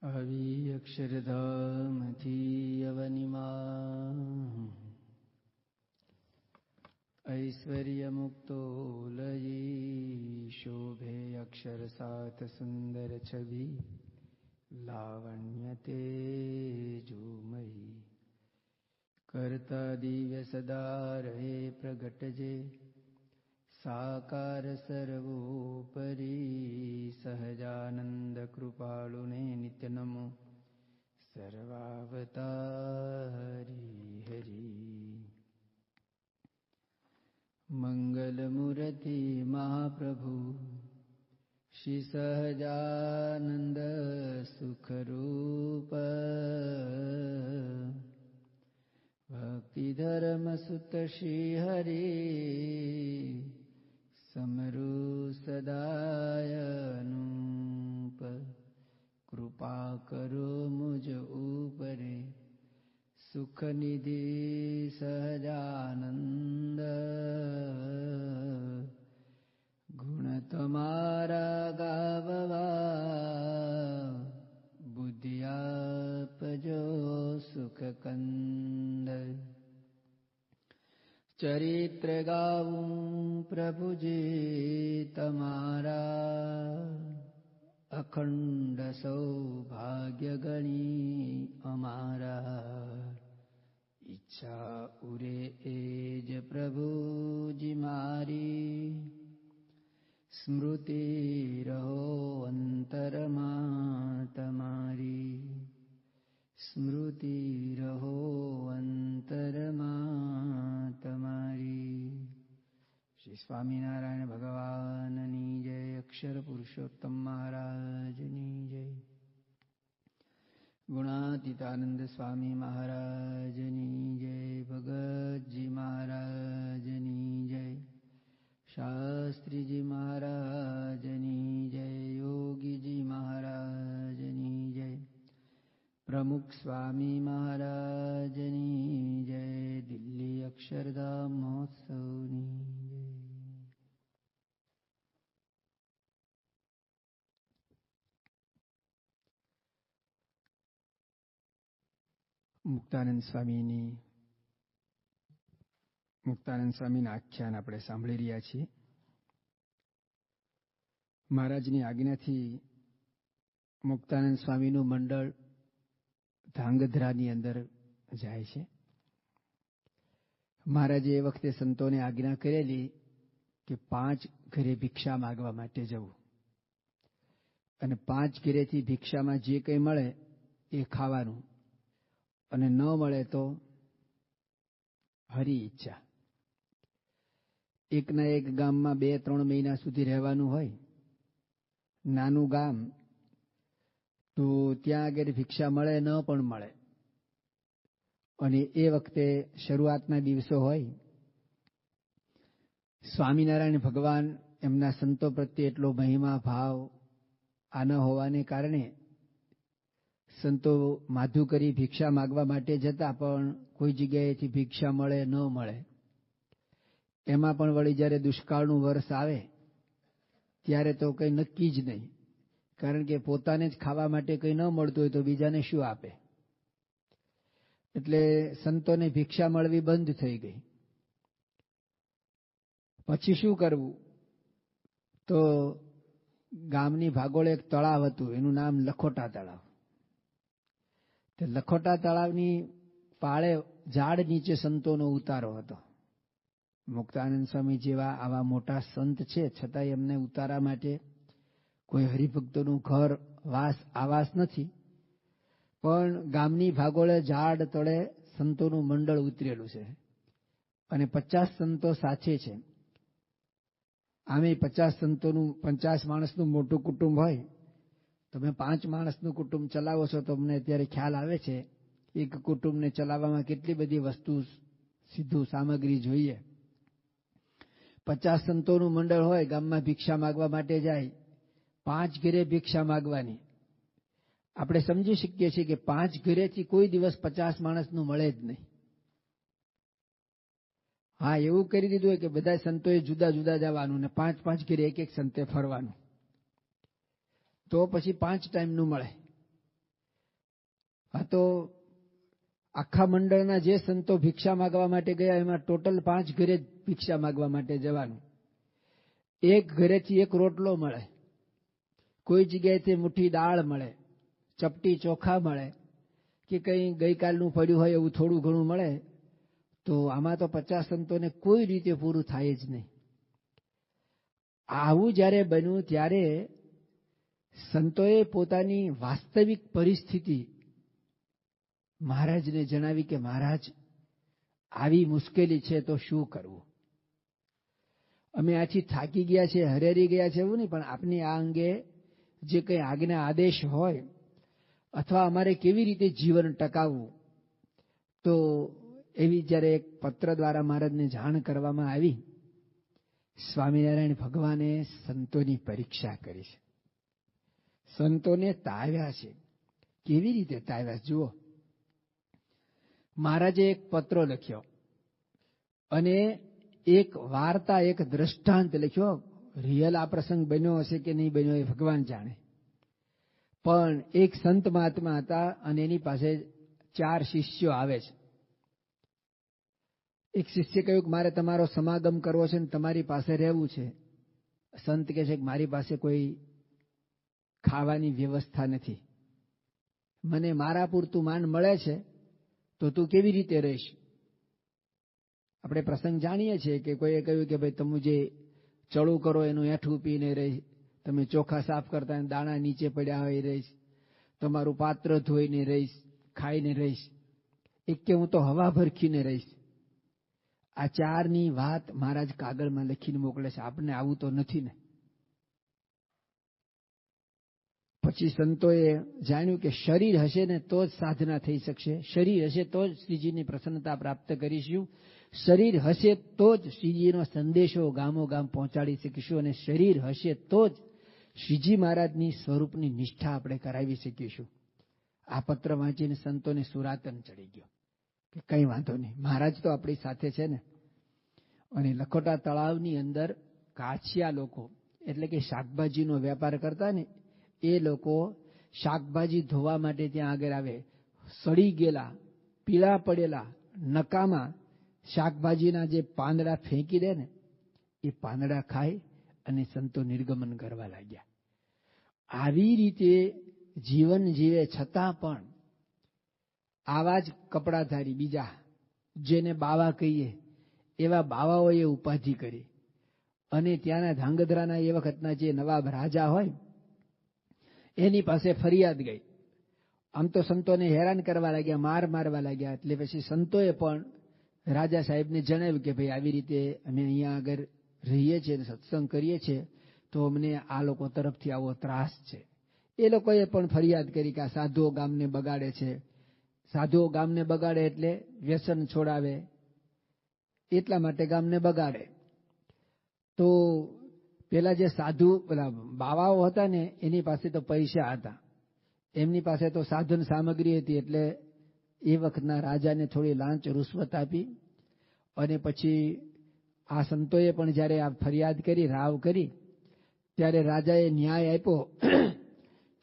આવી અક્ષરધામથી અવનિમા ઐશ્વર્ય મુક્તો લયી શોભે અક્ષર સાત સુંદર છબી લાવણ્ય તેજોમયી કરતા દિવ્ય સદા રહે પ્રગટજે સાકાર સર્વોપરી સહજાનંદ કૃપાળુને નિત્ય નમો સર્વાવતારી હરી. મંગલમૂર્તિ મહાપ્રભુ શ્રી સહજાનંદ સુખરૂપ ભક્તિધર્મ સુત શ્રી હરિ સમરુ સદાય અનુપ કૃપા કરો મુજ ઉપરે સુખનિધિ સહજાનંદ ગુણ તમારા ગાવવા બુદ્ધિ આપજો સુખકંદ. ચરિત્ર ગાવું પ્રભુજી તમારા અખંડ સૌભાગ્ય ગણી અમારા ઈચ્છા ઉરે એ જ પ્રભુજી મારી સ્મૃતિ રહો અંતરમાં તમારી સ્મૃતિ રહો અંતરમાં તમારી. શ્રી સ્વામિનારાયણ ભગવાનની જય. અક્ષર પુરુષોત્તમ મહારાજની જય. ગુણાતીતાનંદ સ્વામી મહારાજની જય. ભગતજી મહારાજની જય. શાસ્ત્રીજી મહારાજની જય. યોગીજી મહારાજની જય. પ્રમુખ સ્વામી મહારાજની જય. દિલ્હી અક્ષરધામ મહોત્સવની જય. મુક્તાનંદ સ્વામીના આખ્યાન આપણે સાંભળી રહ્યા છીએ. મહારાજની આજ્ઞાથી મુક્તાનંદ સ્વામીનું મંડળ ધાંગધ્રાની અંદર જાય છે. મહારાજે એ વખતે સંતોને આજ્ઞા કરેલી કે 5 ઘરે ભિક્ષા માગવા માટે જવું અને 5 ઘરેથી ભિક્ષામાં જે કંઈ મળે એ ખાવાનું અને ન મળે તો હરી ઈચ્છા. એકના એક ગામમાં 2-3 મહિના સુધી રહેવાનું હોય, નાનું ગામ, તો ત્યાં આગળ ભિક્ષા મળે ન પણ મળે. અને એ વખતે શરૂઆતના દિવસો હોય. સ્વામિનારાયણ ભગવાન એમના સંતો પ્રત્યે એટલો મહિમા ભાવ આ ન હોવાને કારણે સંતો માધું કરી ભિક્ષા માગવા માટે જતા, પણ કોઈ જગ્યાએથી ભિક્ષા મળે ન મળે. એમાં પણ વળી જ્યારે દુષ્કાળનું વર્ષ આવે ત્યારે તો કંઈ નક્કી જ નહીં, કારણ કે પોતાને જ ખાવા માટે કંઈ ન મળતું હોય તો બીજાને શું આપે. એટલે સંતોને ભિક્ષા મળવી બંધ થઈ ગઈ. પછી શું કરવું? તો ગામની ભાગોળે એક તળાવ હતું, એનું નામ લખોટા તળાવ. તે લખોટા તળાવની પાળે ઝાડ નીચે સંતોનો ઉતારો હતો. મુક્તાનંદ સ્વામી જેવા આવા મોટા સંત છે, છતાંય એમને ઉતારા માટે કોઈ હરિભક્તોનું ઘર આવાસ નથી, પણ ગામની ભાગોળે ઝાડ તળે સંતોનું મંડળ ઉતરેલું છે અને 50 સંતો સાથે છે. આમે 50 માણસનું મોટું કુટુંબ હોય. તમે 5 માણસનું કુટુંબ ચલાવો છો તો અમને અત્યારે ખ્યાલ આવે છે એક કુટુંબને ચલાવવામાં કેટલી બધી વસ્તુ સીધું સામગ્રી જોઈએ. 50 સંતોનું મંડળ હોય, ગામમાં ભિક્ષા માગવા માટે જાય. 5 ઘરે ભિક્ષા માગવાની. આપણે સમજી શકીએ છીએ કે 5 ઘરેથી કોઈ દિવસ 50 માણસનું મળે જ નહીં. હા, એવું કરી દીધું હોય કે બધા સંતોએ જુદા જુદા જવાનું ને 5-5 ઘરે એક એક સંતે ફરવાનું, તો પછી 5 ટાઈમનું મળે. આ તો આખા મંડળના જે સંતો ભિક્ષા માગવા માટે ગયા એમાં ટોટલ 5 ઘરે ભિક્ષા માગવા માટે જવાનું. એક ઘરેથી એક રોટલો મળે, કોઈ જગ્યાએથી મુઠ્ઠી દાળ મળે, ચપટી ચોખા મળે, કે કંઈ ગઈકાલનું પડ્યું હોય એવું થોડું ઘણું મળે. તો આમાં તો 50 સંતોને કોઈ રીતે પૂરું થાય જ નહીં. આવું જ્યારે બન્યું ત્યારે સંતોએ પોતાની વાસ્તવિક પરિસ્થિતિ મહારાજને જણાવી કે મહારાજ, આવી મુશ્કેલી છે તો શું કરવું? અમે આથી થાકી ગયા છે, હરેરી ગયા છે એવું નહીં, પણ આપની આ અંગે જે કંઈ આજ્ઞા આદેશ હોય અથવા અમારે કેવી રીતે જીવન ટકાવવું, તો એવી જ્યારે એક પત્ર દ્વારા મહારાજને જાણ કરવામાં આવી. સ્વામિનારાયણ ભગવાને સંતોની પરીક્ષા કરી છે, સંતોને તાવ્યા છે. કેવી રીતે તાવ્યા જુઓ. મહારાજે એક પત્ર લખ્યો અને એક વાર્તા, એક દ્રષ્ટાંત લખ્યો. રિયલ આ પ્રસંગ બન્યો હશે કે નહીં બન્યો એ ભગવાન જાણે. પણ એક સંત મહાત્મા હતા અને એની પાસે 4 શિષ્યો આવે છે. એક શિષ્ય કહ્યું કે મારે તમારો સમાગમ કરવો છે ને તમારી પાસે રહેવું છે. સંત કહે છે કે મારી પાસે કોઈ ખાવાની વ્યવસ્થા નથી, મને મારા પૂરતું માન મળે છે, તો તું કેવી રીતે રહીશ? આપણે પ્રસંગ જાણીએ છીએ કે કોઈએ કહ્યું કે ભાઈ તમે જે ચડું કરો એનું એઠું પીને રહીશ, તમે ચોખા સાફ કરતા દાણા નીચે પડ્યા હોય રહીશ, તમારું પાત્ર ધોઈને રહીશ, ખાઈને રહીશ. એક કે હું તો હવા ભરખીને રહીશ. આ 4ની વાત મહારાજ કાગળમાં લખીને મોકલે છે. આપણે આવું તો નથી ને. પછી સંતોએ જાણ્યું કે શરીર હશે ને તો જ સાધના થઈ શકશે, શરીર હશે તો જ શ્રીજીની પ્રસન્નતા પ્રાપ્ત કરીશું, શરીર હશે તો જ શ્રીજીનો સંદેશો ગામો ગામ પહોંચાડી શકીશું, અને શરીર હશે તો જ શ્રીજી મહારાજની સ્વરૂપની નિષ્ઠા આપણે કરાવી શકીશું. આ પત્ર વાંચીને સંતોને સુરાતન ચડી ગયો કે કંઈ વાંધો નહીં, મહારાજ તો આપણી સાથે છે ને. અને લખોટા તળાવની અંદર કાછિયા લોકો એટલે કે શાકભાજીનો વેપાર કરતા ને એ લોકો શાકભાજી ધોવા માટે ત્યાં આગળ આવે. સડી ગયેલા, પીળા પડેલા, નકામા શાકભાજીના જે પાંદડા ફેંકી દે ને એ પાંદડા ખાય અને સંતો નિર્ગમન કરવા લાગ્યા. આવી રીતે જીવન જીવે છતાં પણ આવા જ કપડાધારી બીજા જેને બાવા કહીએ એવા બાવાઓએ ઉપાધિ કરી અને ત્યાંના ધાંગધ્રાના એ વખતના જે નવાબ રાજા હોય એની પાસે ફરિયાદ ગઈ. આમ તો સંતોને હેરાન કરવા લાગ્યા, મારવા લાગ્યા. એટલે પછી સંતોએ પણ રાજા સાહેબને જણાવ્યું કે ભાઈ આવી રીતે અમે અહીંયા આગળ રહીએ છીએ અને સત્સંગ કરીએ છીએ તો અમને આ લોકો તરફથી આવો ત્રાસ છે. એ લોકોએ પણ ફરિયાદ કરી કે આ સાધુઓ ગામને બગાડે છે. સાધુઓ ગામને બગાડે એટલે વ્યસન છોડાવે, એટલા માટે ગામને બગાડે. તો પેલા જે સાધુ પેલા બાવાઓ હતા ને એની પાસે તો પૈસા હતા, એમની પાસે તો સાધન સામગ્રી હતી. એટલે એ વખતના રાજાને થોડી લાંચ રૂશ્વત આપી અને પછી આ સંતોએ પણ જ્યારે આ ફરિયાદ કરી, રાવ કરી, ત્યારે રાજાએ ન્યાય આપ્યો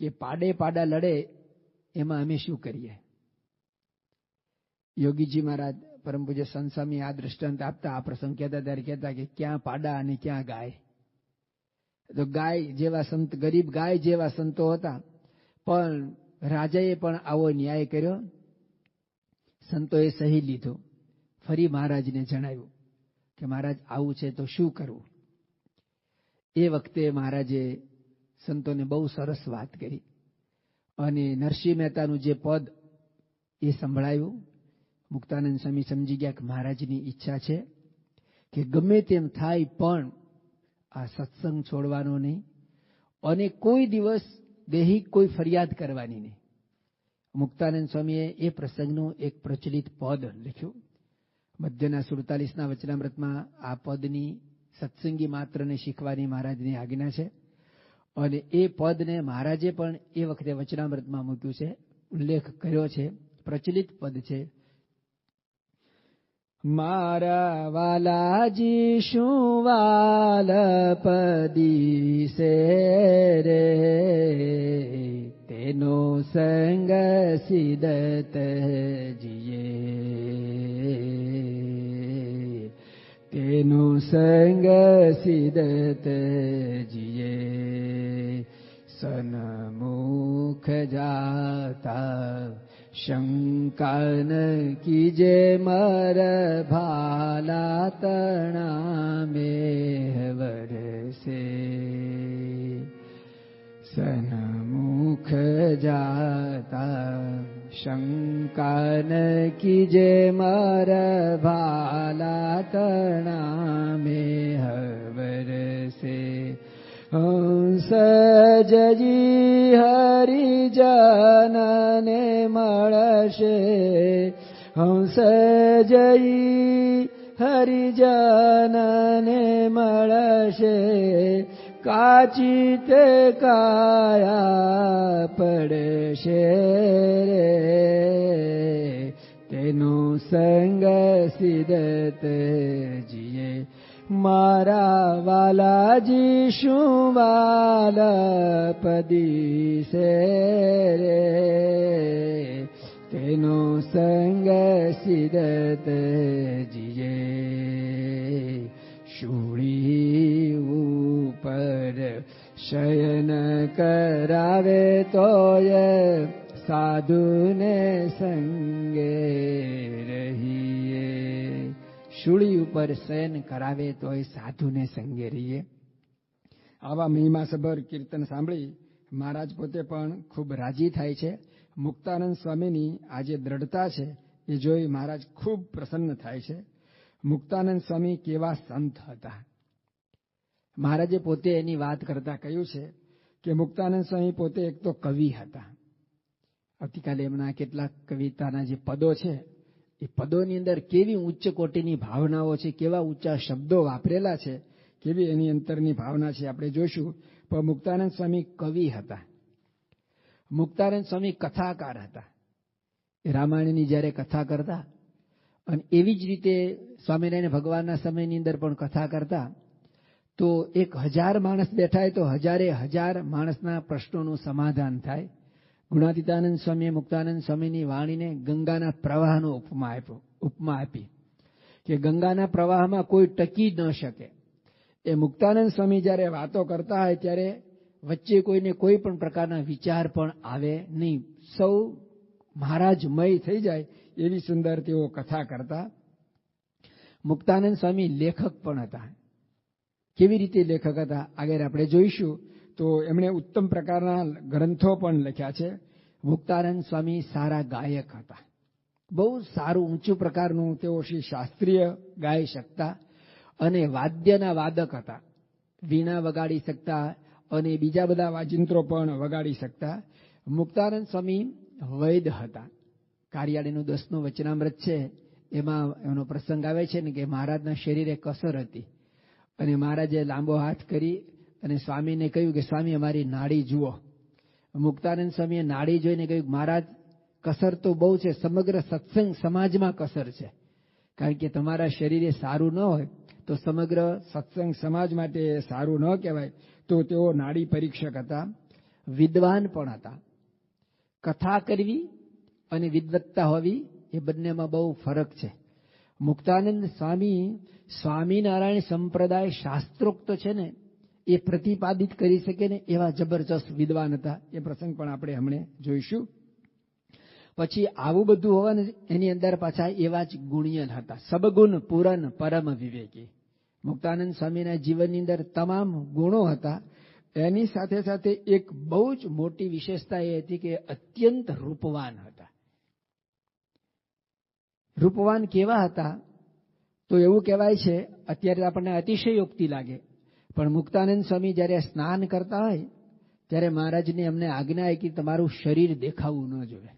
કે પાડે પાડા લડે એમાં અમે શું કરીએ. યોગીજી મહારાજ પરમ પૂજ્ય સંત સ્વામી આ દ્રષ્ટાંત આપતા આ પ્રસંગ કહેતા ત્યારે કહેતા કે ક્યાં પાડા અને ક્યાં ગાય. તો ગાય જેવા સંત, ગરીબ ગાય જેવા સંતો હતા, પણ રાજાએ પણ આવો ન્યાય કર્યો. સંતોએ સહી લીધો, ફરી મહારાજને જણાવ્યું કે મહારાજ આવું છે તો શું કરવું. એ વખતે મહારાજે સંતોને બહુ સરસ વાત કરી અને નરસિંહ મહેતાનું જે પદ એ સંભળાયું. મુક્તાનંદ સ્વામી સમજી ગયા કે મહારાજની ઈચ્છા છે કે ગમે તેમ થાય પણ આ સત્સંગ છોડવાનો નહીં અને કોઈ દિવસ દેહી કોઈ ફરિયાદ કરવાની નહીં. મુક્તાનંદ સ્વામીએ એ પ્રસંગનું એક પ્રચલિત પદ લખ્યું. મધ્યના 47ના વચનામૃતમાં આ પદની સત્સંગી માત્રને શીખવાની મહારાજની આજ્ઞા છે અને એ પદને મહારાજે પણ એ વખતે વચનામૃતમાં મૂક્યું છે, ઉલ્લેખ કર્યો છે. પ્રચલિત પદ છે. મારા વાલાજી શું વાલ પદીસે રે, તેનો સંગ સિદ્ધ સંગ સિદત જીએ સન્મુખ જાતા શંકા ન કીજે મર ભાલા તણા મેહ વરસે સન્મુખ જાતા શંકા ન કીજે મર ભાલા તણા મેહ વરસે હંસજી હરિજનને મળશે હંસજી હરિજનને મળશે કાચી તે કાયા પડશે રે તેનો સંગ સિદત જીએ મારા વાલાજી શું વાલ પદીસે રે તેનો સંગ સિદત જીએ શૂળી ઉપર શયન કરાવે તોય સાધુને સંગે રહીએ શૂળી ઉપર શયન કરાવે તોય સાધુને સંગે રહીએ. આવા મહિમાસભર કીર્તન સાંભળી મહારાજ પોતે પણ ખૂબ રાજી થાય છે. મુક્તાનંદ સ્વામીની આ જે દ્રઢતા છે એ જોઈ મહારાજ ખૂબ પ્રસન્ન થાય છે. મુક્તાનંદ સ્વામી કેવા સંત હતા. મહારાજે પોતે એની વાત કરતા કહ્યું છે કે મુક્તાનંદ સ્વામી પોતે એક તો કવિ હતા. આવતીકાલે એમના કેટલાક કવિતાના જે પદો છે એ પદોની અંદર કેવી ઉચ્ચ કોટીની ભાવનાઓ છે, કેવા ઊંચા શબ્દો વાપરેલા છે, કેવી એની અંતરની ભાવના છે આપણે જોઈશું. પણ મુક્તાનંદ સ્વામી કવિ હતા. મુક્તાનંદ સ્વામી કથાકાર હતા. રામાયણની જ્યારે કથા કરતા અને એવી જ રીતે સ્વામિનારાયણ ભગવાનના સમયની અંદર પણ કથા કરતા તો 1000 માણસ બેઠા હોય તો 1000 માણસના પ્રશ્નોનું સમાધાન થાય. ગુણાતીતાનંદ સ્વામીએ મુક્તાનંદ સ્વામીની વાણીને ગંગાના પ્રવાહનો ઉપમા આપી કે ગંગાના પ્રવાહમાં કોઈ ટકી ન શકે. એ મુક્તાનંદ સ્વામી જ્યારે વાતો કરતા હોય ત્યારે વચ્ચે કોઈને કોઈ પણ પ્રકારના વિચાર પણ આવે નહીં. સૌ મહારાજમય થઈ જાય એવી સુંદર તેઓ કથા કરતા. મુક્તાનંદ સ્વામી લેખક પણ હતા. કેવી રીતે લેખક હતા આગળ આપણે જોઈશું. તો એમણે ઉત્તમ પ્રકારના ગ્રંથો પણ લખ્યા છે. મુક્તાનંદ સ્વામી સારા ગાયક હતા. બહુ સારું ઊંચું પ્રકારનું તેઓ શ્રી શાસ્ત્રીય ગાઈ શકતા અને વાદ્યના વાદક હતા. વીણા વગાડી શકતા અને બીજા બધા વાજિંત્રો પણ વગાડી શકતા. મુક્તાનંદ સ્વામી વૈદ્ય હતા. કાર્યાળીનું 10મું વચનામૃત છે એમાં એનો પ્રસંગ આવે છે ને કે મહારાજના શરીરે કસર હતી અને મહારાજે લાંબો હાથ કરી અને સ્વામીને કહ્યું કે સ્વામી અમારી નાડી જુઓ. મુક્તાનંદ સ્વામીએ નાડી જોઈને કહ્યું મહારાજ કસર તો બહુ છે, સમગ્ર સત્સંગ સમાજમાં કસર છે, કારણ કે તમારા શરીરે સારું ન હોય તો સમગ્ર સત્સંગ સમાજ માટે સારું ન કહેવાય. તો તેઓ નાડી પરીક્ષક હતા. વિદ્વાન પણ હતા. કથા કરવી અને વિદ્વત્તા હોવી એ બંનેમાં બહુ ફરક છે. મુક્તાનંદ સ્વામી સ્વામિનારાયણ સંપ્રદાય શાસ્ત્રોક્ત છે ને એ પ્રતિપાદિત કરી શકે ને એવા જબરજસ્ત વિદ્વાન હતા. એ પ્રસંગ પણ આપણે હમણાં જોઈશું. પછી આવું બધું હોવાને એની અંદર પાછા એવા જ ગુણિયન હતા. સબગુણ પૂરન પરમ વિવેકી. મુક્તાનંદ સ્વામીના જીવનની અંદર તમામ ગુણો હતા. એની સાથે સાથે એક બહુ જ મોટી વિશેષતા એ હતી કે અત્યંત રૂપવાન હતા. રૂપવાન કેવા હતા તો એવું કહેવાય છે, અત્યારે આપણને અતિશયોક્તિ લાગે, પણ મુક્તાનંદ સ્વામી જ્યારે સ્નાન કરતા હોય ત્યારે મહારાજને અમને આજ્ઞા આપી કે તમારું શરીર દેખાવું ન જોઈએ.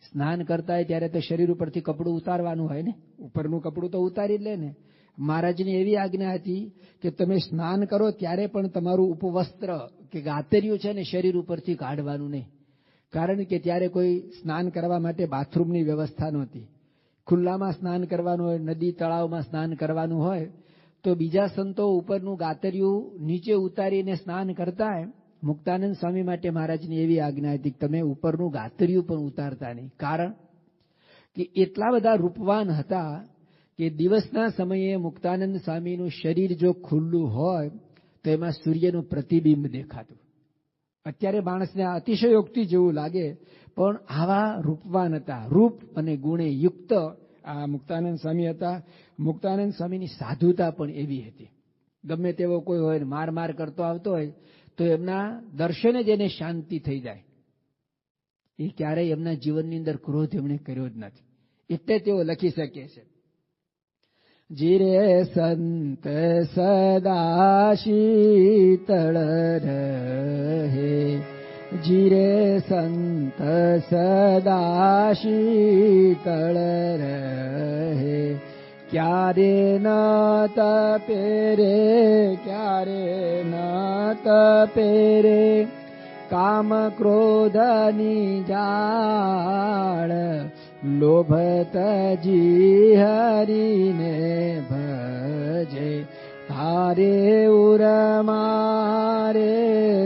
સ્નાન કરતા હોય ત્યારે તો શરીર ઉપરથી કપડું ઉતારવાનું હોય ને, ઉપરનું કપડું તો ઉતારી જ લે ને. મહારાજની એવી આજ્ઞા હતી કે તમે સ્નાન કરો ત્યારે પણ તમારું ઉપવસ્ત્ર કે ગાતરિયું છે ને શરીર ઉપરથી કાઢવાનું નહીં, કારણ કે ત્યારે કોઈ સ્નાન કરવા માટે બાથરૂમની વ્યવસ્થા નહોતી. ખુલ્લામાં સ્નાન કરવાનું હોય, નદી તળાવમાં સ્નાન કરવાનું હોય તો બીજા સંતો ઉપરનું ગાતરિયું નીચે ઉતારીને સ્નાન કરતા હોય. મુક્તાનંદ સ્વામી માટે મહારાજની એવી આજ્ઞા હતી કે તમે ઉપરનું ગાતરિયું પણ ઉતારતા નહીં, કારણ કે એટલા બધા રૂપવાન હતા કે દિવસના સમયે મુક્તાનંદ સ્વામીનું શરીર જો ખુલ્લું હોય તો એમાં સૂર્યનું પ્રતિબિંબ દેખાતું. અત્યારે માણસને અતિશયોક્તિ જેવું લાગે, પણ આવા રૂપવાન હતા, રૂપ અને ગુણે યુક્ત આ મુક્તાનંદ સ્વામી હતા. મુક્તાનંદ સ્વામીની સાધુતા પણ એવી હતી. ગમે તેવો કોઈ હોય માર કરતો આવતો હોય તો એમના દર્શને જ એને શાંતિ થઈ જાય. એ ક્યારેય એમના જીવનની અંદર ક્રોધ એમણે કર્યો જ નથી. એટલે તેઓ લખી શકે છે, જીરે સંત સદા શીતળ રહે, જીરે સંત સદા શીતળ રહે, ક્યારે ન તપે રે, ક્યારે ન તપે રે, કામ ક્રોધની જાળ, લોભ તજી હરીને ભજે, ધારે ઉરમારે,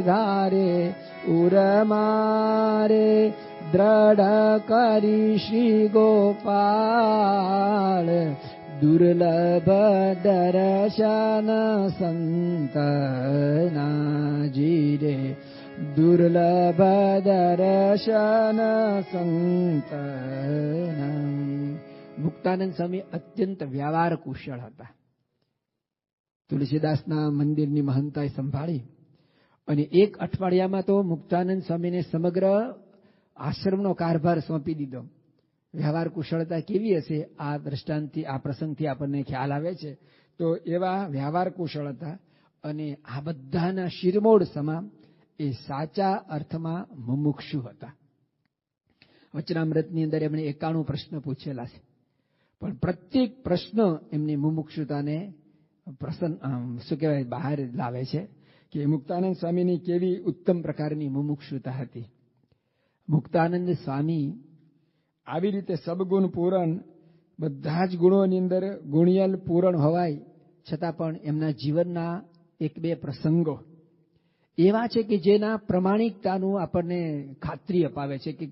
ધારે ઉરમારે, દ્રઢ કરી શ્રી ગોપાળ, દુર્લભ દર્શન સંતના જીરે, દુર્લભ દર્શન સંતના. મુક્તાનંદ સ્વામી અત્યંત વ્યવહાર કુશળ હતા. તુલસીદાસના મંદિરની મહંતાઈ સંભાળી અને એક અઠવાડિયામાં તો મુક્તાનંદ સ્વામીને સમગ્ર આશ્રમનો કારભાર સોંપી દીધો. વ્યવહાર કુશળતા કેવી હશે આ દ્રષ્ટાંતથી, આ પ્રસંગથી આપણને ખ્યાલ આવે છે. તો એવા વ્યવહાર કુશળ હતા અને આ બધાના શિરમોડ સમા એ સાચા અર્થમાં મુમુક્ષુ હતા. વચનામૃતની અંદર એમણે 91 પ્રશ્ન પૂછેલા છે, પણ પ્રત્યેક પ્રશ્ન એમની મુમુક્ષુતાને શું કહેવાય બહાર લાવે છે કે મુક્તાનંદ સ્વામીની કેવી ઉત્તમ પ્રકારની મુમુક્ષુતા હતી. મુક્તાનંદ સ્વામી આવી રીતે સબગુણ પૂરણ, બધા જ ગુણોની અંદર ગુણિયલ પૂરણ હોવાય છતાં પણ એમના જીવનના એક બે પ્રસંગો એવા છે કે જેના પ્રમાણિકતાનું આપણને ખાતરી અપાવે છે કે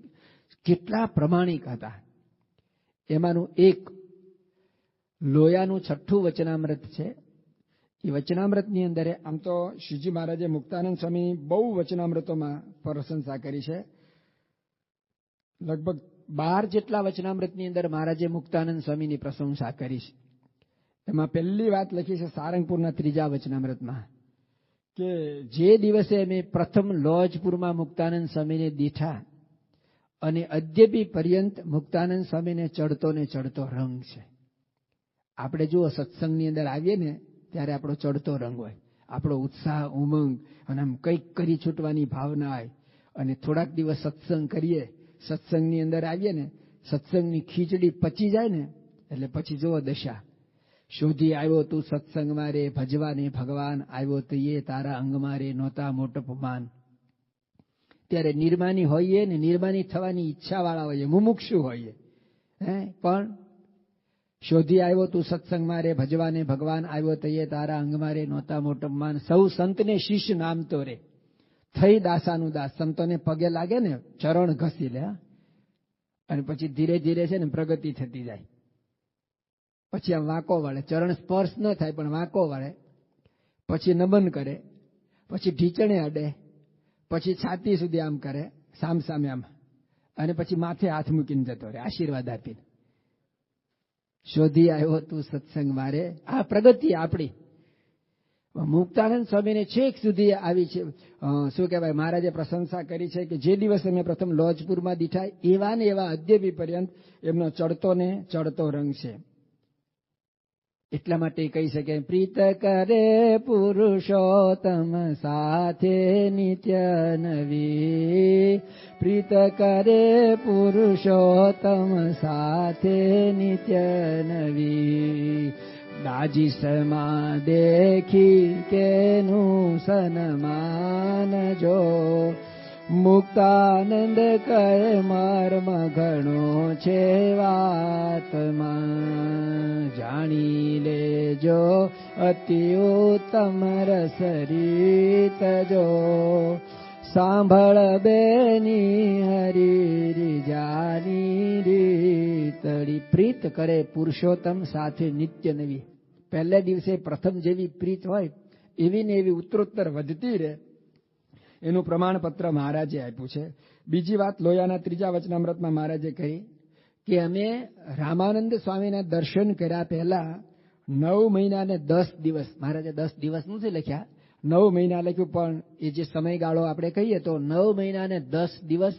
કેટલા પ્રમાણિક હતા. એમાંનું એક લોયાનું 6ઠું વચનામૃત છે. એ વચનામૃતની અંદર આમ તો શ્રીજી મહારાજે મુક્તાનંદ સ્વામીની બહુ વચનામૃતોમાં પ્રશંસા કરી છે. લગભગ 12 જેટલા વચનામૃતની અંદર મહારાજે મુક્તાનંદ સ્વામીની પ્રશંસા કરી છે. એમાં પહેલી વાત લખી છે સારંગપુરના 3જા વચનામૃતમાં કે જે દિવસે અમે પ્રથમ લોજપુરમાં મુક્તાનંદ સ્વામીને દીઠા અને અદ્યપી પર્યંત મુક્તાનંદ સ્વામીને ચડતો ને ચડતો રંગ છે. આપણે જુઓ સત્સંગની અંદર આવીએ ને ત્યારે આપણો ચડતો રંગ હોય, આપણો ઉત્સાહ, ઉમંગ અને આમ કંઈક કરી છૂટવાની ભાવના હોય. અને થોડાક દિવસ સત્સંગ કરીએ, સત્સંગની અંદર આવીએ ને, સત્સંગની ખીચડી પચી જાય ને એટલે પછી જુઓ દશા. શોધી આવ્યો તું સત્સંગમાં રે, ભજવાને ભગવાન આવ્યો તો એ તારા અંગમાં રે, નહોતા મોટપમાન. ત્યારે નિર્માની હોઈએ ને, નિર્માની થવાની ઈચ્છાવાળા હોઈએ, મુમુક્ષુ હોઈએ, પણ શોધી આવ્યો તું સત્સંગમાં રે, ભજવાને ભગવાન આવ્યો તો એ તારા અંગમાં રે, નહોતા મોટપમાન. સૌ સંતને શિષ્ય નામતો રે, થઈ દાસાનું દાસ. સંતોને પગે લાગે ને, ચરણ ઘસી લે અને પછી ધીરે ધીરે છે ને પ્રગતિ થતી જાય. પછી આમ વાંકો વળે, ચરણ સ્પર્શ ન થાય પણ વાંકો વળે, પછી નમન કરે, પછી ઢીચણે અડે, પછી છાતી સુધી આમ કરે સામ સામે આમ, અને પછી માથે હાથ મૂકીને જતો રહે આશીર્વાદ આપીને. શોધી આવ્યો તું સત્સંગ મારે. આ પ્રગતિ આપણી. મુક્તાનંદ સ્વામીને છેક સુધી આવી છે. શું કહેવાય, મહારાજે પ્રશંસા કરી છે કે જે દિવસે મેં પ્રથમ લોજપુરમાં દીઠા એવા ને એવા અદ્યપી પર્યંત એમનો ચડતો ને ચડતો રંગ છે. એટલા માટે કહી શકે, પ્રીત કરે પુરુષોત્તમ સાથે નિત્ય નવી, પ્રીત કરે પુરુષોત્તમ સાથે નિત્ય નવી, દાજી સમા દેખી કેનું સન્માન જો, મુક્તાનંદ કહે મર્મ ઘણો છે વાતમાં, જાણી લેજો અતિ ઉત્તમ રસ રીત જો, સાંભળ બેની હરી જાની રીત તળી પ્રીત કરે પુરુષોત્તમ સાથે નિત્ય નવી. પહેલે દિવસે પ્રથમ જેવી પ્રીત હોય એવી ને એવી ઉત્તરોત્તર વધતી રહે, એનું પ્રમાણપત્ર મહારાજે આપ્યું છે. બીજી વાત લોયાના 3જા વચનામૃતમાં મહારાજે કહી કે અમે રામાનંદ સ્વામીના દર્શન કર્યા પહેલા 9 મહિના ને 10 દિવસ, મહારાજે 10 દિવસ નથી લખ્યા, 9 મહિના લખ્યું, પણ એ જે સમયગાળો આપણે કહીએ તો 9 મહિના ને 10 દિવસ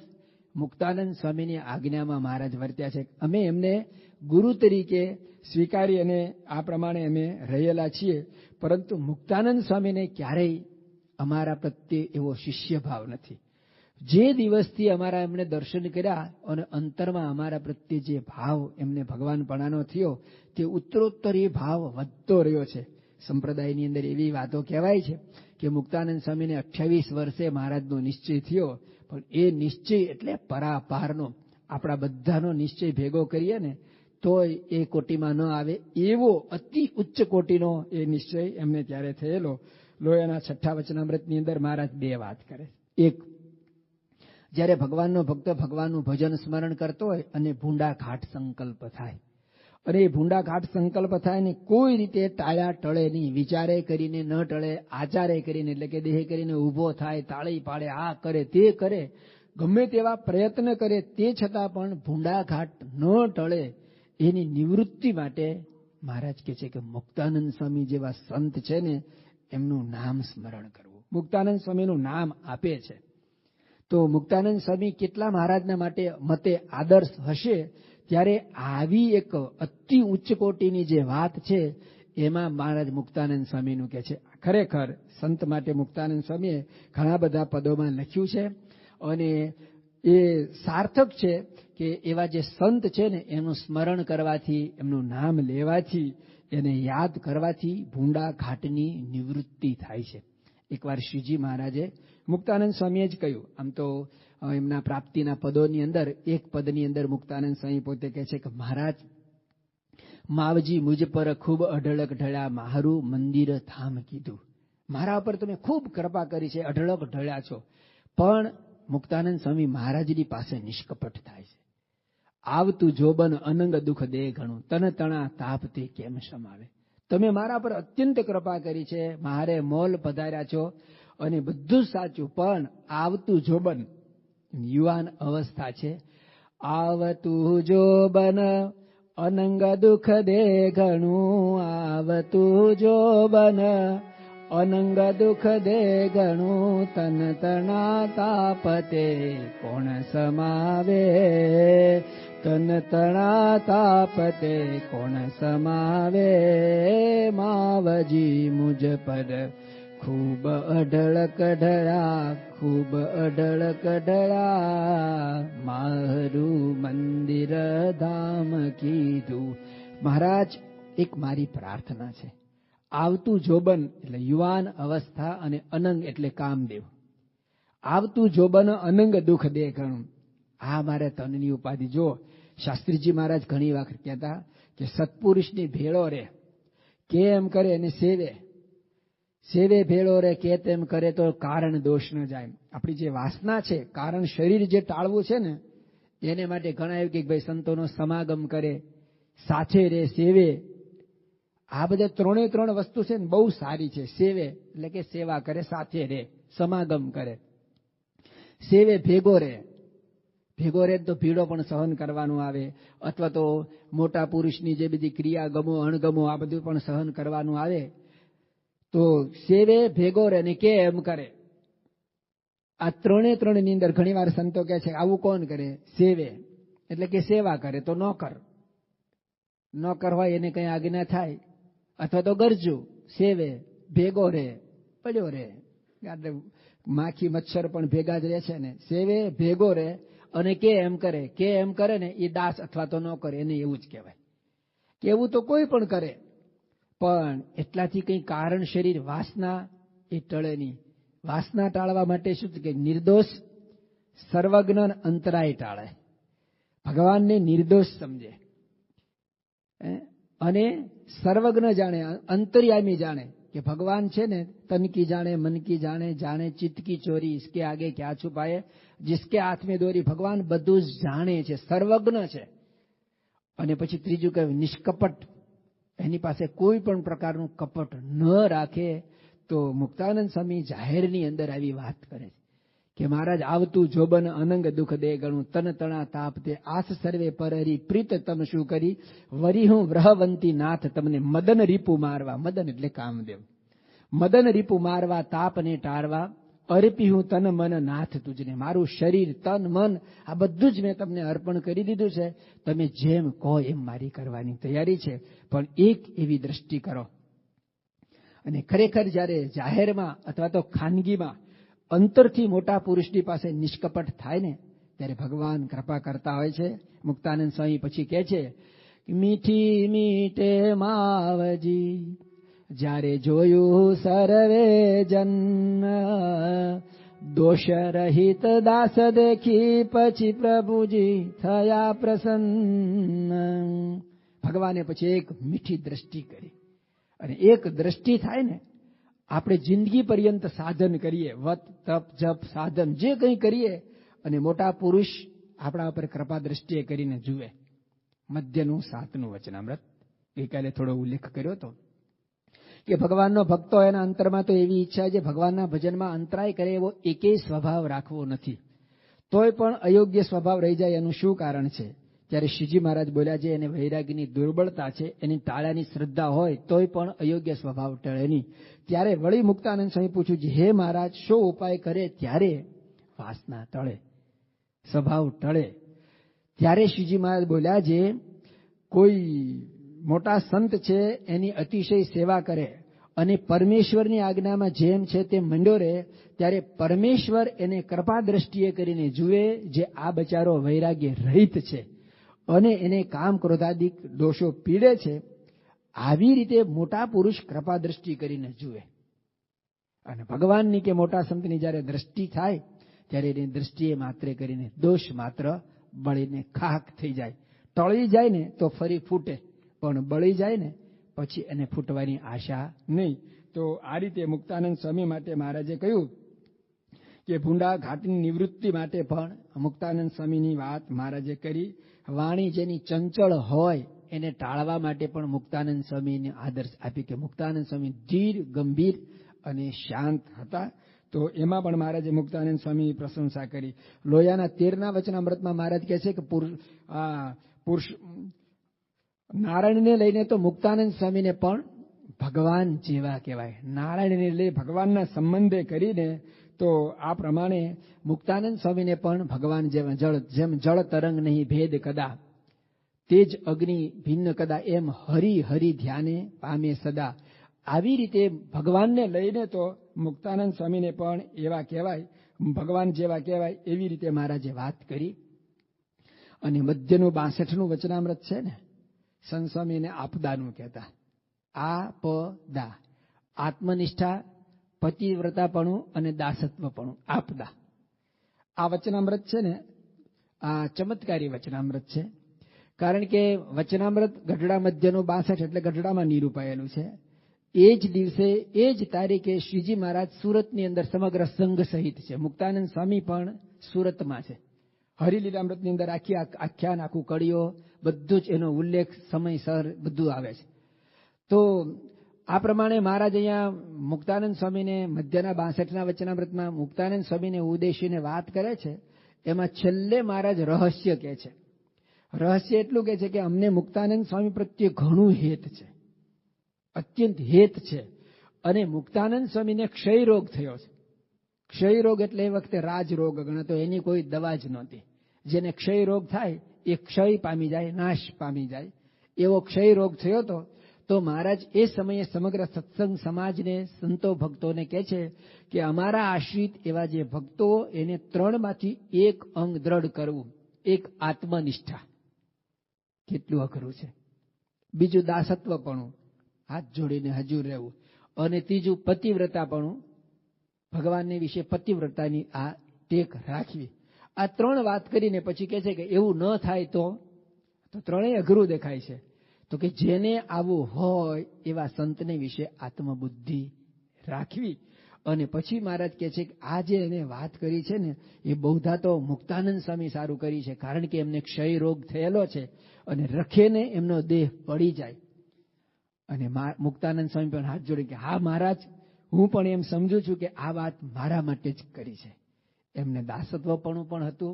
મુક્તાનંદ સ્વામીની આજ્ઞામાં મહારાજ વર્ત્યા છે. અમે એમને ગુરુ તરીકે સ્વીકારી અને આ પ્રમાણે અમે રહેલા છીએ. પરંતુ મુક્તાનંદ સ્વામીને ક્યારેય અમારા પ્રત્યે એવો શિષ્ય ભાવ નથી. જે દિવસથી અમારા એમને દર્શન કર્યા અને અંતરમાં અમારા પ્રત્યે જે ભાવ એમને ભગવાનપણાનો થયો તે ઉત્તરોત્તર એ ભાવ વધતો રહ્યો છે. સંપ્રદાયની અંદર એવી વાતો કહેવાય છે કે મુક્તાનંદ સ્વામીને 28 વર્ષે મહારાજનો નિશ્ચય થયો, પણ એ નિશ્ચય એટલે પરાપારનો. આપણા બધાનો નિશ્ચય ભેગો કરીએ ને તોય એ કોટીમાં ન આવે એવો અતિ ઉચ્ચ કોટીનો એ નિશ્ચય એમને ત્યારે થયેલો. લોયાના 6ઠા વચનામૃતની અંદર મહારાજ 2 વાત કરે. એક, જ્યારે ભગવાનનો ભક્ત ભગવાનનું ભજન સ્મરણ કરતો હોય અને ભૂંડા ઘાટ સંકલ્પ થાય, અને એ ભૂંડા ઘાટ સંકલ્પ થાય ને કોઈ રીતે ટાળ્યા ટળે નહીં, વિચારે કરીને ન ટળે, આચારે કરીને એટલે કે દેહ કરીને ઊભો થાય, તાળી પાડે, આ કરે તે કરે, ગમે તેવા પ્રયત્ન કરે, તે છતાં પણ ભૂંડા ઘાટ ન ટળે એની નિવૃત્તિ માટે મહારાજ કહે છે કે મુક્તાનંદ સ્વામી જેવા સંત છે ને એમનું નામ સ્મરણ કરવું. મુક્તાનંદ સ્વામીનું નામ આપે છે તો મુક્તાનંદ સ્વામી કેટલા મહારાજના માટે મતે આદર્શ હશે, ત્યારે આવી એક અતિ ઉચ્ચ કોટીની જે વાત છે એમાં મહારાજ મુક્તાનંદ સ્વામીનું કહે છે. ખરેખર સંત માટે મુક્તાનંદ સ્વામીએ ઘણા બધા પદોમાં લખ્યું છે અને એ સાર્થક છે કે એવા જે સંત છે ને એનું સ્મરણ કરવાથી, એમનું નામ લેવાથી, એને યાદ કરવાથી ભૂંડા ઘાટની નિવૃત્તિ થાય છે. એકવાર શ્રીજી મહારાજે મુક્તાનંદ સ્વામીએ જ કહ્યું, આમ તો એમના પ્રાપ્તિના પદોની અંદર એક પદની અંદર મુક્તાનંદ સ્વામી પોતે કહે છે કે મહારાજ માવજી મુજ પર ખૂબ અઢળક ઢળ્યા, મારું મંદિર ધામ કીધું. મારા ઉપર તમે ખૂબ કૃપા કરી છે, અઢળક ઢળ્યા છો. પણ મુક્તાનંદ સ્વામી મહારાજની પાસે નિષ્કપટ થાય છે. આવતું જોબન અનંગ દુઃખ દે ઘણું, તન તણા તાપ તે કેમ સમાવે. તમે મારા પર અત્યંત કૃપા કરી છે, મારે મોલ પધાર્યા છો અને બધું સાચું, પણ આવતું જોબન યુવાન અવસ્થા છે, આવતું જોબન અનંગ દુઃખ દે ઘણું, આવતું જોબન અનંગ દુઃખ દે ઘણું, તન તણા તાપતે કોણ સમાવે, તન તણા તાપતે કોણ સમાવે, માવજી મુજ પર ખૂબ અઢળક ઢળ્યા, ખૂબ અઢળક ઢળ્યા, મારું મંદિર ધામ કીધું. મહારાજ એક મારી પ્રાર્થના છે, આવતું જોબન એટલે યુવાન અવસ્થા અને અનંગ એટલે કામદેવ. આવતું જોબન અનંગ દુઃખ દે ઘણું, આ મારે તનની ઉપાધિ. જો શાસ્ત્રીજી મહારાજ ઘણી વખત કહેતા કે સત્પુરુષની ભેળો રે, કે એમ કરે અને સેવે, સેવે ભેળો રે કે તેમ કરે તો કારણ દોષ ન જાય. આપણી જે વાસના છે, કારણ શરીર જે ટાળવું છે ને એને માટે ઘણા એવું કે ભાઈ સંતોનો સમાગમ કરે, સાથે રે, સેવે. આ બધા 3 વસ્તુ છે ને બહુ સારી છે. સેવે એટલે કે સેવા કરે, સાથે રે, સમાગમ કરે. સેવે ભેગો રે, ભેગો રે તો ભીડો પણ સહન કરવાનું આવે, અથવા તો મોટા પુરુષની જે બધી ક્રિયા ગમો અણગમો આ બધું પણ સહન કરવાનું આવે. તો સેવે ભેગો રે ને કે એમ કરે. આ 3 ની અંદર ઘણી વાર સંતો કહે છે આવું કોણ કરે? સેવે એટલે કે સેવા કરે તો નોકર, નોકર હોય એને કઈ આજ્ઞા થાય, અથવા તો ગરજુ. સેવે ભેગો રે, પડ્યો રે, માખી મચ્છર પણ ભેગા જ રહે છે ને. સેવે ભેગો રે અને કે એમ કરે ને એ દાસ અથવા તો નોકર, એને એવું જ કહેવાય. કે એવું તો કોઈ પણ કરે, પણ એટલાથી કઈ કારણ શરીર વાસના એ ટળે નહીં. વાસના ટાળવા માટે શું કે નિર્દોષ સર્વજ્ઞ અંતરાય ટાળે, ભગવાનને નિર્દોષ સમજે અને સર્વજ્ઞ જાણે, અંતર્યામી જાણે કે ભગવાન છે ને તન કી જાણે, મન કી જાણે, જાણે ચિત્ત કી ચોરી, इसके आगे क्या छुपाए, जिसके हाथ में दोरी. ભગવાન બધું જ જાણે છે, સર્વજ્ઞ છે અને પછી ત્રીજું કહ્યું નિષ્કપટ, એની પાસે કોઈ પણ પ્રકારનું કપટ ન રાખે. તો મુક્તાનંદ સ્વામી જાહેરની અંદર આવી વાત કરે છે કે મહારાજ આવતું જોબન અનંગ દુઃખ દે ગણું તન તણા તાપ તે આસ સર્વે પરહરી પ્રીત તમ શું કરી વરી હું વ્રહવંતી નાથ તમને મદન રીપુ મારવા, મદન એટલે કામદેવ, મદન રીપુ મારવા તાપને ટાળવા અર્પી હું તન મન નાથ તુજને, મારું શરીર તન મન આ બધું જ મેં તમને અર્પણ કરી દીધું છે, તમે જેમ કહો એમ મારી કરવાની તૈયારી છે, પણ એક એવી દ્રષ્ટિ કરો. અને ખરેખર જ્યારે જાહેરમાં અથવા તો ખાનગીમાં અંતરથી મોટા પુરુષની પાસે નિષ્કપટ થાય ને ત્યારે ભગવાન કૃપા કરતા હોય છે. મુક્તાનંદ સ્વામી પછી કહે છે મીઠી મીઠે માવજી જ્યારે જોયું સર્વે જન, દોષ રહિત દાસ દેખી પછી પ્રભુજી થયા પ્રસન્ન. ભગવાને પછી એક મીઠી દ્રષ્ટિ કરી, અને એક દ્રષ્ટિ થાય ને આપણે જિંદગી પર્યંત સાધન કરીએ, વત તપ જપ સાધન જે કંઈ કરીએ, અને મોટા પુરુષ આપણા ઉપર કૃપા દ્રષ્ટિએ કરીને જુએ. મધ્યનું 7મું વચનામૃત ગઈકાલે થોડો ઉલ્લેખ કર્યો હતો કે ભગવાનનો ભક્તો એના અંતરમાં તો એવી ઈચ્છા છે ભગવાનના ભજનમાં અંતરાય કરે એવો એકેય સ્વભાવ રાખવો નથી. તોય પણ અયોગ્ય સ્વભાવ રહી જાય એનું શું કારણ છે? ત્યારે શ્રીજી મહારાજ બોલ્યા છે એને વૈરાગીની દુર્બળતા છે, એની ટાળાની શ્રદ્ધા હોય તોય પણ અયોગ્ય સ્વભાવ ટળે નહીં. ત્યારે વળી મુક્તાનંદ સ્વામી પૂછ્યું છે હે મહારાજ શો ઉપાય કરે ત્યારે વાસના ટળે, સ્વભાવ ટળે? ત્યારે શ્રીજી મહારાજ બોલ્યા છે કોઈ મોટા સંત છે એની અતિશય સેવા કરે અને પરમેશ્વરની આજ્ઞામાં જેમ છે તે મંડ્યો રહે, ત્યારે પરમેશ્વર એને કૃપા દ્રષ્ટિએ કરીને જુએ જે આ બચારો વૈરાગ્ય રહિત છે અને એને કામ ક્રોધાદિક દોષો પીડે છે. આવી રીતે મોટા પુરુષ કૃપા દ્રષ્ટિ કરીને જુએ. અને ભગવાનની કે મોટા સંતની જ્યારે દ્રષ્ટિ થાય ત્યારે એની દ્રષ્ટિએ માત્ર કરીને દોષ માત્ર બળીને ખાક થઈ જાય. ટળી જાય ને તો ફરી ફૂટે, પણ બળી જાય ને પછી એને ફૂટવાની આશા નહીં. તો આ રીતે મુક્તાનંદ સ્વામી માટે મહારાજે કહ્યું કે ભૂંડા ઘાટની નિવૃત્તિ માટે પણ મુક્તાનંદ સ્વામીની વાત મહારાજે કરી. વાણી જેની ચંચળ હોય એને ટાળવા માટે પણ મુક્તાનંદ સ્વામીને આદર્શ આપી કે મુક્તાનંદ સ્વામી ધીર ગંભીર અને શાંત હતા. તો એમાં પણ મહારાજે મુક્તાનંદ સ્વામીની પ્રશંસા કરી. લોયાના 13ના વચનામૃતમાં મહારાજ કહે છે કે પુરુષ નારાયણને લઈને તો મુક્તાનંદ સ્વામીને પણ ભગવાન જેવા કહેવાય. નારાયણને લઈ ભગવાનના સંબંધે કરીને તો આ પ્રમાણે મુક્તાનંદ સ્વામીને પણ ભગવાન જેમ જળ તરંગ નહીં ભેદ કદા, તેજ અગ્નિ ભિન્ન કદા, એમ હરિ હરિ ધ્યાને પામે સદા. આવી રીતે ભગવાનને લઈને તો મુક્તાનંદ સ્વામીને પણ એવા કહેવાય, ભગવાન જેવા કહેવાય. એવી રીતે મહારાજે વાત કરી. અને મધ્યનું 62મું વચનામૃત છે ને, સંત સ્વામી એને આપદાનું કહેતા. આપદા, આત્મનિષ્ઠા, પતિવ્રતાપણું અને દાસત્વપણું, આપદા. આ વચનામૃત છે ને આ ચમત્કારી વચનામૃત છે. કારણ કે વચનામૃત ગઢડા મધ્યનું 62 એટલે ગઢડામાં નિરૂપાયેલું છે. એ જ દિવસે એ જ તારીખે શ્રીજી મહારાજ સુરતની અંદર સમગ્ર સંઘ સહિત છે. મુક્તાનંદ સ્વામી પણ સુરતમાં છે. હરિલીલામૃતની અંદર આખ્યાન આખું કડીઓ બધું જ એનો ઉલ્લેખ સમયસર બધું આવે છે. તો આ પ્રમાણે મહારાજ અહીંયા મુક્તાનંદ સ્વામીને મધ્યના 62ના વચનામૃતમાં મુક્તાનંદ સ્વામીને ઉદ્દેશીને વાત કરે છે. એમાં છેલ્લે મહારાજ રહસ્ય કહે છે. રહસ્ય એટલું કહે છે કે અમને મુક્તાનંદ સ્વામી પ્રત્યે ઘણું હેત છે, અત્યંત હેત છે. અને મુક્તાનંદ સ્વામીને ક્ષય રોગ થયો છે. ક્ષય રોગ એટલે એ વખતે રાજરોગ ગણાતો, એની કોઈ દવા જ નહોતી. જેને ક્ષય રોગ થાય એ ક્ષય પામી જાય, નાશ પામી જાય, એવો ક્ષય રોગ થયો હતો. તો મહારાજ એ સમયે સમગ્ર સત્સંગ સમાજને, સંતો ભક્તોને કહે છે કે અમારા આશ્રિત એવા જે ભક્તો એને 3માંથી એક અંગ દ્રઢ કરવું. એક આત્મનિષ્ઠા, કેટલું અઘરું છે. બીજું દાસત્વપણું, હાથ જોડીને હજુર રહેવું. અને ત્રીજું પતિવ્રતાપણું, ભગવાનને વિશે પતિવ્રતાની આ ટેક રાખવી. આ 3 વાત કરીને પછી કહે છે કે એવું ન થાય તો ત્રણેય અઘરું દેખાય છે. તો કે જેને આવું હોય એવા સંતને વિશે આત્મબુદ્ધિ રાખવી અને પછી મહારાજ કહે છે કે આ જે એને વાત કરી છે ને એ બહુધા તો મુક્તાનંદ સ્વામી સારું કરી છે, કારણ કે એમને ક્ષય રોગ થયેલો છે અને રખેને એમનો દેહ પડી જાય. અને મુક્તાનંદ સ્વામી પણ હાથ જોડી કે હા મહારાજ, હું પણ એમ સમજુ છું કે આ વાત મારા માટે જ કરી છે. એમને દાસત્વપણું પણ હતું,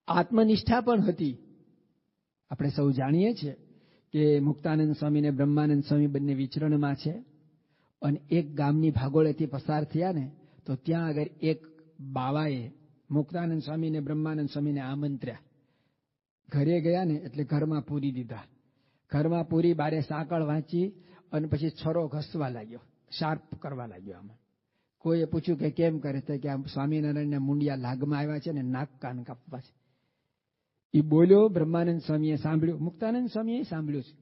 આત્મનિષ્ઠા પણ હતી. આપણે સૌ જાણીએ છીએ કે મુક્તાનંદ સ્વામી ને બ્રહ્માનંદ સ્વામી બંને વિચરણમાં છે. અને એક ગામની ભાગોળેથી પસાર થયા ને તો ત્યાં આગળ એક બાવાએ મુક્તાનંદ સ્વામી ને બ્રહ્માનંદ સ્વામીને આમંત્ર્યા. ઘરે ગયા ને એટલે ઘરમાં પૂરી દીધા. ઘરમાં પૂરી, બારે સાંકળ વાંચી અને પછી છરો ઘસવા લાગ્યો, શાર્પ કરવા લાગ્યો. આમાં કોઈએ પૂછ્યું કે કેમ કરે તો કે આમ સ્વામિનારાયણના મુંડિયા લાગમાં આવ્યા છે ને નાક કાન કાપવા છે. એ બોલ્યો, બ્રહ્માનંદ સ્વામીએ સાંભળ્યું, મુક્તાનંદ સ્વામીએ સાંભળ્યું છે.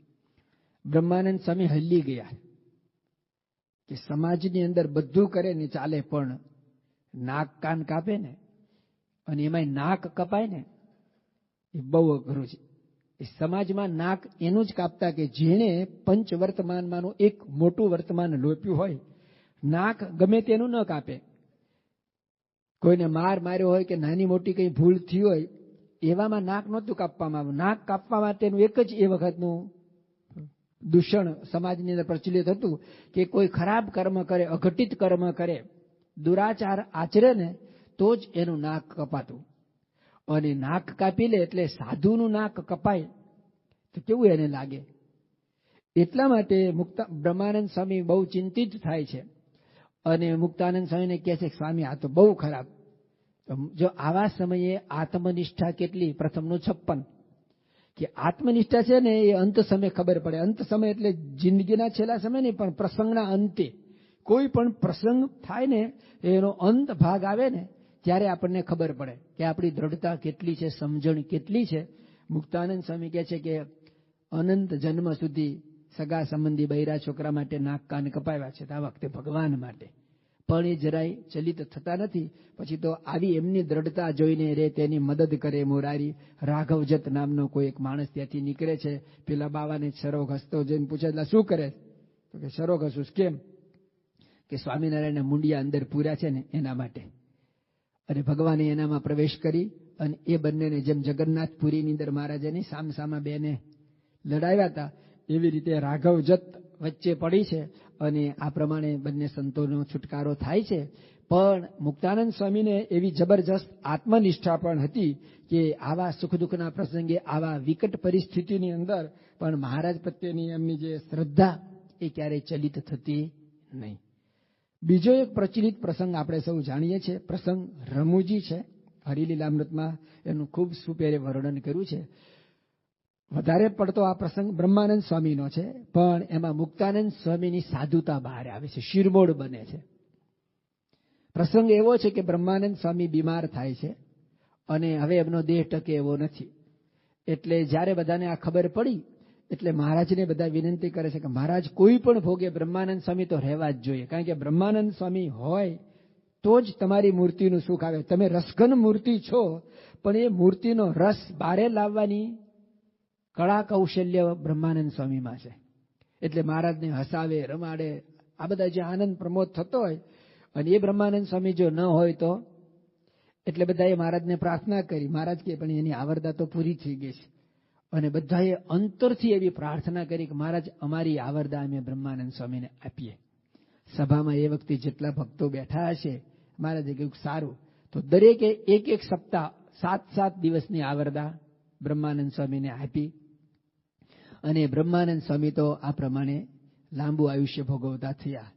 બ્રહ્માનંદ સ્વામી હલી ગયા કે સમાજની અંદર બધું કરે ને ચાલે, પણ નાક કાન કાપે ને અને એમાંય નાક કપાય ને એ બહુ અઘરું છે. એ સમાજમાં નાક એનું જ કાપતા કે જેણે પંચ વર્તમાનમાંનું એક મોટું વર્તમાન લોપ્યું હોય. નાક ગમે તેનું ન કાપે. કોઈને માર્યો હોય કે નાની મોટી કઈ ભૂલ થઈ હોય એવામાં નાક નહોતું કાપવામાં આવ્યું. નાક કાપવા માટેનું એક જ એ વખતનું દૂષણ સમાજની અંદર પ્રચલિત હતું કે કોઈ ખરાબ કર્મ કરે, અઘટિત કર્મ કરે, દુરાચાર આચરે ને તો જ એનું નાક કપાતું. અને નાક કાપી લે એટલે સાધુનું નાક કપાય તો કેવું એને લાગે. એટલા માટે બ્રહ્માનંદ સ્વામી બહુ ચિંતિત થાય છે અને મુક્તાનંદ સ્વામીને કહે છે સ્વામી આ તો બહુ ખરાબ. જો આવા સમયે આત્મનિષ્ઠા કેટલી, પ્રથમનું 56 કે આત્મનિષ્ઠા છે ને એ અંત સમય ખબર પડે. અંત સમય એટલે જિંદગીના છેલ્લા સમય નહીં, પણ પ્રસંગના અંતે કોઈ પણ પ્રસંગ થાય ને એનો અંત ભાગ આવે ને ત્યારે આપણને ખબર પડે કે આપણી દ્રઢતા કેટલી છે, સમજણ કેટલી છે. મુક્તાનંદ સ્વામી કહે છે કે અનંત જન્મ સુધી સગા સંબંધી બૈરા છોકરા માટે નાક કાન કપાવ્યા છે, આ વખતે ભગવાન માટે પણ એ જરાય ચલિત થતા નથી. પછી તો આવી એમની દ્રઢતા જોઈને રે તેની મદદ કરે મોરારી. રાઘવજત નામનો કોઈ એક માણસ ત્યાંથી નીકળે છે, પેલા બાવાને શરો ઘસતો જોઈને પૂછે એટલે શું કરે તો કે શરો ઘસું. કેમ કે સ્વામિનારાયણના મુંડિયા અંદર પૂર્યા છે ને એના માટે. અને ભગવાને એનામાં પ્રવેશ કરી અને એ બંનેને જેમ જગન્નાથપુરીની અંદર મહારાજાની સામસામા બેને લડાવ્યા હતા એવી રીતે રાઘવજત વચ્ચે પડી છે અને આ પ્રમાણે બંને સંતોનો છુટકારો થાય છે. પણ મુક્તાનંદ સ્વામીને એવી જબરજસ્ત આત્મનિષ્ઠા પણ હતી કે આવા સુખ દુઃખના પ્રસંગે, આવા વિકટ પરિસ્થિતિની અંદર પણ મહારાજ પ્રત્યેની એમની જે શ્રદ્ધા એ ક્યારેય ચલિત થતી નહીં. બીજો એક પ્રચલિત પ્રસંગ આપણે સૌ જાણીએ છીએ, પ્રસંગ રમૂજી છે. હરિલીલામૃતમાં એનું ખૂબ સુપેરે વર્ણન કર્યું છે. વધારે પડતો આ પ્રસંગ બ્રહ્માનંદ સ્વામીનો છે, પણ એમાં મુક્તાનંદ સ્વામીની સાધુતા બહાર આવે છે, શિરમોડ બને છે. પ્રસંગ એવો છે કે બ્રહ્માનંદ સ્વામી બીમાર થાય છે અને હવે એમનો દેહ ટકે એવો નથી. એટલે જ્યારે બધાને આ ખબર પડી એટલે મહારાજને બધા વિનંતી કરે છે કે મહારાજ કોઈ પણ ભોગે બ્રહ્માનંદ સ્વામી તો રહેવા જ જોઈએ, કારણ કે બ્રહ્માનંદ સ્વામી હોય તો જ તમારી મૂર્તિનું સુખ આવે. તમે રસઘન મૂર્તિ છો, પણ એ મૂર્તિનો રસ બારે લાવવાની કળા કૌશલ્ય બ્રહ્માનંદ સ્વામીમાં છે. એટલે મહારાજને હસાવે, રમાડે, આ બધા જે આનંદ પ્રમોદ થતો હોય અને એ બ્રહ્માનંદ સ્વામી જો ન હોય તો એટલે બધાએ મહારાજને પ્રાર્થના કરી. મહારાજ કે પણ એની આવરદા તો પૂરી થઈ ગઈ છે. અને બધાએ અંતરથી એવી પ્રાર્થના કરી કે મહારાજ અમારી આવરદા અમે બ્રહ્માનંદ સ્વામીને આપીએ. સભામાં એ વખતે જેટલા ભક્તો બેઠા હશે મહારાજે કહ્યું સારું. તો દરેકે એક એક સપ્તાહ 7 દિવસની આવરદા બ્રહ્માનંદ સ્વામીને આપી. અને બ્રહ્માનંદ સ્વામી તો આ પ્રમાણે લાંબુ આયુષ્ય ભોગવતા થયા.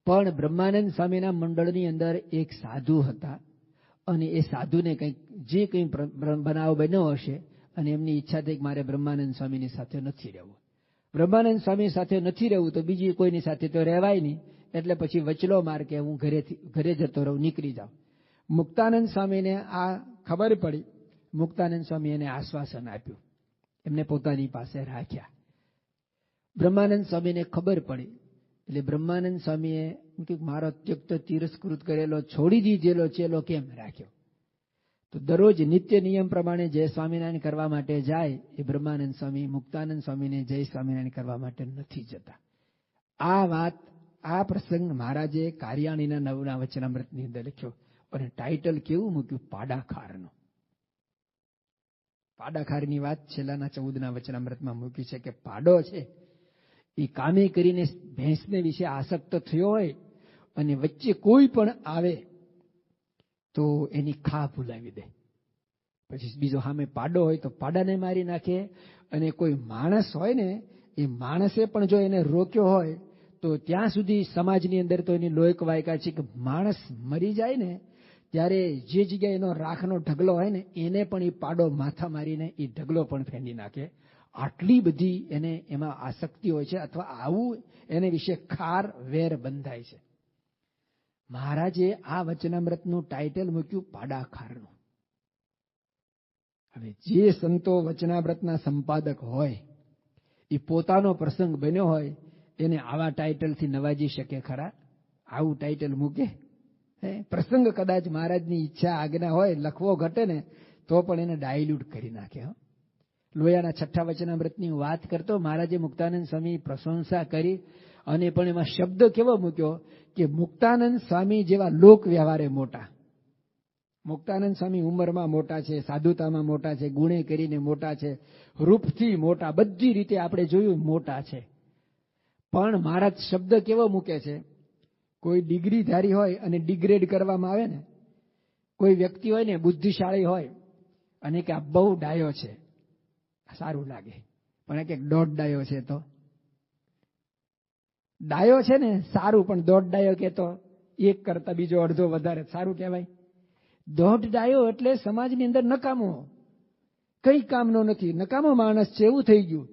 પણ બ્રહ્માનંદ સ્વામીના મંડળની અંદર એક સાધુ હતા અને એ સાધુને કંઈ બનાવ બન્યો હશે અને એમની ઈચ્છા થઈ કે મારે બ્રહ્માનંદ સ્વામીની સાથે નથી રહેવું. બ્રહ્માનંદ સ્વામી સાથે નથી રહેવું તો બીજી કોઈની સાથે તો રહેવાય નહીં. એટલે પછી વચલો માર કે હું ઘરે જતો રહું, નીકળી જાઉં. મુક્તાનંદ સ્વામીને આ ખબર પડી. મુક્તાનંદ સ્વામી એને આશ્વાસન આપ્યું, એમને પોતાની પાસે રાખ્યા. બ્રહ્માનંદ સ્વામીને ખબર પડી એટલે બ્રહ્માનંદ સ્વામીએ મારો ત્યક્ત તિરસ્કૃત કરેલો, છોડી દીધેલો ચેલો કેમ રાખ્યો? તો દરરોજ નિત્ય નિયમ પ્રમાણે જય સ્વામિનારાયણ કરવા માટે જાય એ બ્રહ્માનંદ સ્વામી મુક્તાનંદ સ્વામીને જય સ્વામિનારાયણ કરવા માટે નથી જતા. આ વાત આ પ્રસંગ મહારાજે કાર્યાણીના નવના વચનામૃતની અંદર લખ્યો અને ટાઇટલ કેવું મૂક્યું? પાડાખારનું. પાડાખારની વાત છેલ્લાના 14ના વચનામૃતમાં મૂકી છે કે પાડો છે એ કામે કરીને ભેંસને વિશે આસક્ત થયો હોય અને વચ્ચે કોઈ પણ આવે તો એની ખા ભૂલાવી દે. પછી બીજો સામે પાડો હોય તો પાડાને મારી નાખે, અને કોઈ માણસ હોય ને એ માણસે પણ જો એને રોક્યો હોય તો ત્યાં સુધી સમાજની અંદર તો એની લોક વાયકા છે કે માણસ મરી જાય ને ત્યારે જે જગ્યાએ એનો રાખનો ઢગલો હોય ને એને પણ એ પાડો માથા મારીને એ ઢગલો પણ ફેંદી નાખે. આટલી બધી એને એમાં આસક્તિ હોય છે, અથવા આવું એને વિશે ખાર વેર બંધાય છે. મહારાજે આ વચનામૃતનું ટાઇટલ મૂક્યું પાડાખારનું. હવે જે સંતો વચનામૃતના સંપાદક હોય એ પોતાનો પ્રસંગ બન્યો હોય એને આવા ટાઇટલથી નવાજી શકે ખરા? આવું ટાઇટલ મૂકે? પ્રસંગ કદાચ મહારાજની ઈચ્છા આજ્ઞા હોય લખવો ઘટે ને તો પણ એને ડાયલ્યુટ કરી નાખે. લોયાના 6 વચનામૃતની વાત કરતો મહારાજે મુક્તાનંદ સ્વામી પ્રશંસા કરી, અને પણ એમાં શબ્દ કેવો મૂક્યો કે મુક્તાનંદ સ્વામી જેવા લોક વ્યવહારે મોટા. મુક્તાનંદ સ્વામી ઉંમરમાં મોટા છે, સાધુતામાં મોટા છે, ગુણે કરીને મોટા છે, રૂપથી મોટા, બધી રીતે આપણે જોયું મોટા છે. પણ મહારાજ શબ્દ કેવો મૂકે છે? કોઈ ડિગ્રીધારી હોય અને ડિગ્રેડ કરવામાં આવે ને, કોઈ વ્યક્તિ હોય ને બુદ્ધિશાળી હોય અને કે આ બહુ ડાયો છે, સારું લાગે, પણ કે દોઢ ડાયો છે તો ડાયો છે ને સારું, પણ દોઢ ડાયો કે તો એક કરતા બીજો અડધો વધારે સારું કહેવાય. દોઢ ડાયો એટલે સમાજની અંદર નકામો, કઈ કામનો નથી, નકામો માણસ છે એવું થઈ ગયું.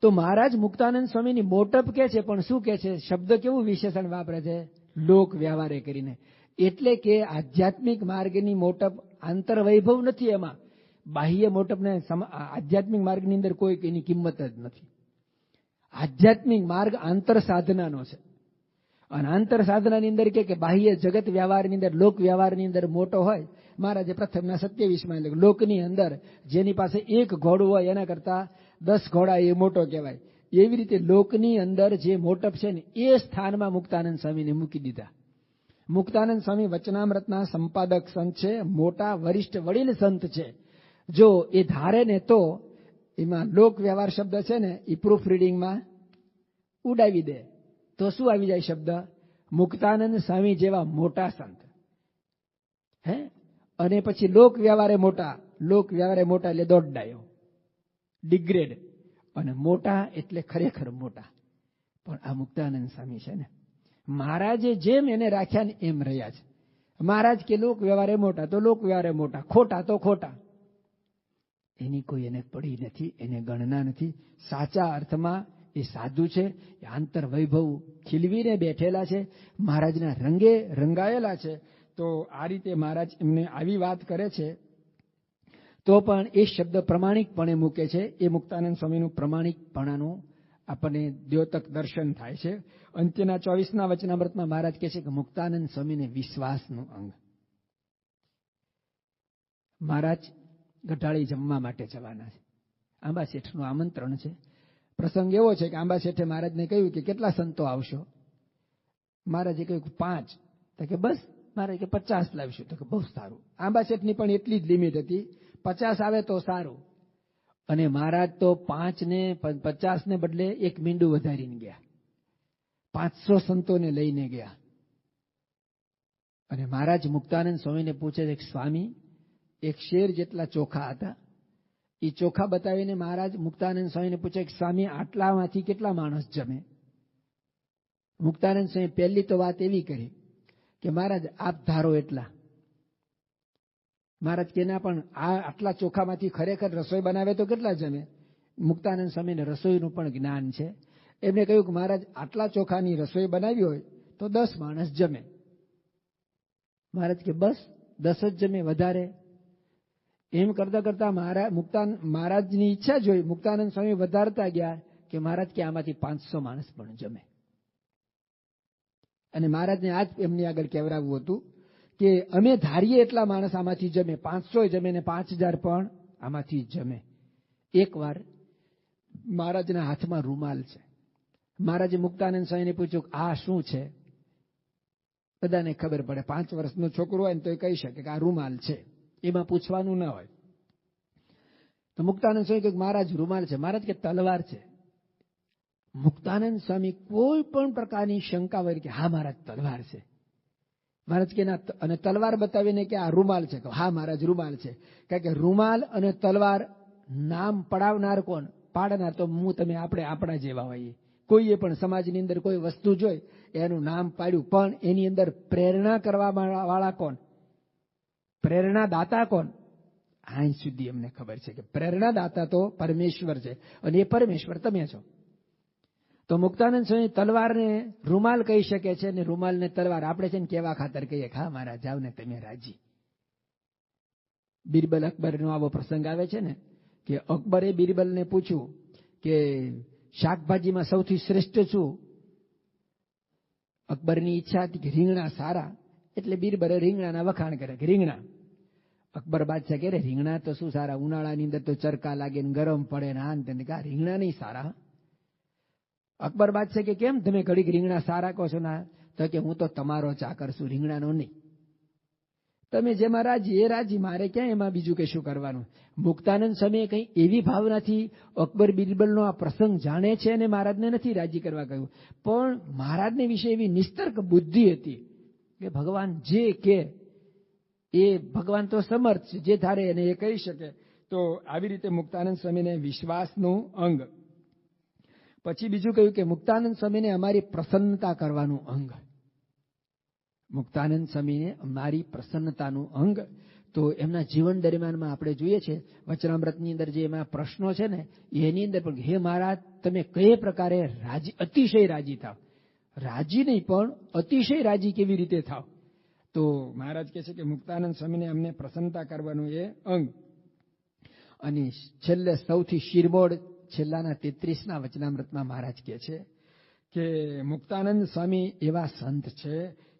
તો મહારાજ મુક્તાનંદ સ્વામીની મોટપ કે છે, પણ શું કે છે? શબ્દ કેવું વિશેષણ વાપરે છે? લોક વ્યવહારે કરીને. એટલે કે આધ્યાત્મિક માર્ગની મોટપ આંતર વૈભવ નથી, એમાં બાહ્ય મોટપને આધ્યાત્મિક માર્ગની અંદર કોઈ એની કિંમત જ નથી. આધ્યાત્મિક માર્ગ આંતર સાધનાનો છે, અને આંતર સાધનાની અંદર કે બાહ્ય જગત વ્યવહારની અંદર, લોક વ્યવહારની અંદર મોટો હોય. મહારાજે પ્રથમના 27માં લોકની અંદર જેની પાસે એક ઘોડું હોય એના કરતા 10 ઘોડા એ મોટો કહેવાય. એવી રીતે લોકની અંદર જે મોટપ છે ને એ સ્થાનમાં મુક્તાનંદ સ્વામીને મૂકી દીધા. મુક્તાનંદ સ્વામી વચનામૃતના સંપાદક સંત છે, મોટા વરિષ્ઠ વડીલ સંત છે. જો એ ધારે ને તો એમાં લોક વ્યવહાર શબ્દ છે ને એ પ્રૂફ રીડિંગમાં ઉડાવી દે તો શું આવી જાય શબ્દ? મુક્તાનંદ સ્વામી જેવા મોટા સંત. અને પછી લોક વ્યવહારે મોટા, લોક વ્યવહારે મોટા એટલે દોઢ ડાયો, ડિગ્રેડ, અને મોટા એટલે ખરેખર મોટા. પણ આ મુક્તાનંદ સ્વામી છે ને મહારાજે જેમ એને રાખ્યા ને એમ રહ્યા છે. મહારાજ કે લોક વ્યવહારે મોટા તો લોક વ્યવહારે મોટા, ખોટા તો ખોટા. એની કોઈ એને પડી નથી, એને ગણના નથી. સાચા અર્થમાં એ સાધુ છે, એ આંતર વૈભવ ખીલવીને બેઠેલા છે, મહારાજના રંગે રંગાયેલા છે. તો આ રીતે મહારાજ એમને આવી વાત કરે છે, તો પણ એ શબ્દ પ્રમાણિકપણે મૂકે છે. એ મુક્તાનંદ સ્વામીનું પ્રમાણિકપણાનું આપણને દ્યોતક દર્શન થાય છે. અંત્યના 24ના વચનામૃતમાં મહારાજ કહે છે કે મુક્તાનંદ સ્વામીને વિશ્વાસનું અંગ. મહારાજ ગઢાળી જમવા માટે જવાના છે. આંબા શેઠનું આમંત્રણ છે. પ્રસંગ એવો છે કે આંબા શેઠે મહારાજને કહ્યું કે કેટલા સંતો આવશો? મહારાજે કહ્યું કે 5. તો કે બસ. મહારાજ કે 50 લાવીશું. તો કે બહુ સારું. આંબા શેઠની પણ એટલી જ લિમિટ હતી, 50 આવે તો સારું. અને મહારાજ તો 5 ને 50 ને બદલે એક મીંડું વધારીને ગયા, 500 સંતોને લઈને ગયા. અને મહારાજ મુક્તાનંદ સ્વામીને પૂછે છે કે સ્વામી, એક શેર જેટલા ચોખા હતા. એ ચોખા બતાવીને મહારાજ મુક્તાનંદ સ્વામીને પૂછે કે સ્વામી, આટલામાંથી કેટલા માણસ જમે? મુક્તાનંદ સ્વામી પહેલી તો વાત એવી કરી કે મહારાજ આપ ધારો એટલા. મહારાજ કે ના, પણ આટલા ચોખામાંથી ખરેખર રસોઈ બનાવે તો કેટલા જમે? મુક્તાનંદ સ્વામીને રસોઈનું પણ જ્ઞાન છે. એમને કહ્યું કે મહારાજ આટલા ચોખાની રસોઈ બનાવી હોય તો 10 માણસ જમે. મહારાજ કે બસ 10 જ જમે, વધારે? એમ કરતા કરતા મહારાજની ઈચ્છા જોઈ મુક્તાનંદ સ્વામી વધારતા ગયા કે મહારાજ કે આમાંથી 500 માણસ પણ જમે. અને મહારાજને આજ એમની આગળ કહેવરાવવું હતું કે અમે ધારીએ એટલા માણસ આમાંથી જમે, 500 જમે ને 5000 પણ આમાંથી જમે. એકવાર મહારાજના હાથમાં રૂમાલ છે. મહારાજે મુક્તાનંદ સ્વામીને પૂછ્યું કે આ શું છે? બધાને ખબર પડે, 5 વર્ષનો છોકરો હોય ને તો એ કહી શકે કે આ રૂમાલ છે, એમાં પૂછવાનું ન હોય. તો મુક્તાનંદ સ્વામી કહ્યું મહારાજ રૂમાલ છે. મહારાજ કે તલવાર છે. મુક્તાનંદ સ્વામી કોઈ પણ પ્રકારની શંકા વગર કે હા મહારાજ તલવાર છે. મહારાજ કે ના, અને તલવાર બતાવીને કે આ રૂમાલ છે. હા મહારાજ રૂમાલ છે. કારણ કે રૂમાલ અને તલવાર નામ પડાવનાર કોણ? પાડનાર તો હું તમે આપણે આપણા જેવા હોઈએ. કોઈએ પણ સમાજની અંદર કોઈ વસ્તુ જોઈ એનું નામ પાડ્યું, પણ એની અંદર પ્રેરણા કરવા વાળા કોણ? પ્રેરણાદાતા કોણ? આજ સુધી અમને ખબર છે કે પ્રેરણાદાતા તો પરમેશ્વર છે, અને એ પરમેશ્વર તમે છો. તો મુક્તાનંદ સ્વામી તલવારને રૂમાલ કહી શકે છે, અને રૂમાલને તલવાર આપણે છે ને કેવા ખાતર કહીએ, હા મારા જાવ ને તમે રાજી. બિરબલ અકબરનો આવો પ્રસંગ આવે છે ને કે અકબરે બિરબલને પૂછ્યું કે શાકભાજીમાં સૌથી શ્રેષ્ઠ શું? અકબરની ઈચ્છા હતી કે રીંગણા સારા, એટલે બિરબલે રીંગણાના વખાણ કરે કે રીંગણા. અકબર બાદશાહ કહે રીંગણા તો શું સારા, ઉનાળાની અંદર તો ચરકા લાગે ને ગરમ પડે ને આન તેને, કા રીંગણા નહીં સારા. અકબર બાદશાહ કે કેમ તમે ઘડીક રીંગણા સારા કહો છો? ના, તો કે હું તો તમારો ચાકર છું, રીંગણાનો નહીં. તમે જેમાં રાજી એ રાજી, મારે ક્યાં એમાં બીજું કશું કરવાનું. મુક્તાનંદ સ્વામીએ કઈ એવી ભાવનાથી અકબર બિરબલનો આ પ્રસંગ જાણે છે અને મહારાજને નથી રાજી કરવા કહ્યું, પણ મહારાજને વિશે એવી નિસ્તર્ક બુદ્ધિ હતી કે ભગવાન જે કે એ ભગવાન તો સમર્થ છે, જે ધારે એને એ કહી શકે. તો આવી રીતે મુક્તાનંદ સ્વામીને વિશ્વાસનું અંગ. પછી બીજું કહ્યું કે મુક્તાનંદ સ્વામીને અમારી પ્રસન્નતા કરવાનું અંગ. મુક્તાનંદ સ્વામીને અમારી પ્રસન્નતાનું અંગ. તો એમના જીવન દરમિયાનમાં આપણે જોઈએ છે વચનામૃતની અંદર જે એમાં પ્રશ્નો છે ને એની અંદર પણ હે મહારાજ તમે કઈ પ્રકારે રાજી, અતિશય રાજી થાવ, રાજી નહીં પણ અતિશય રાજી કેવી રીતે થાવ? તો મહારાજ કહે છે કે મુક્તાનંદ સ્વામીને અમને પ્રસન્નતા કરવાનું એ અંગ. અને છેલ્લે સૌથી શિરમોડ છેલ્લાના 33ના વચનામૃતમાં મહારાજ કહે છે કે મુક્તાનંદ સ્વામી એવા સંત છે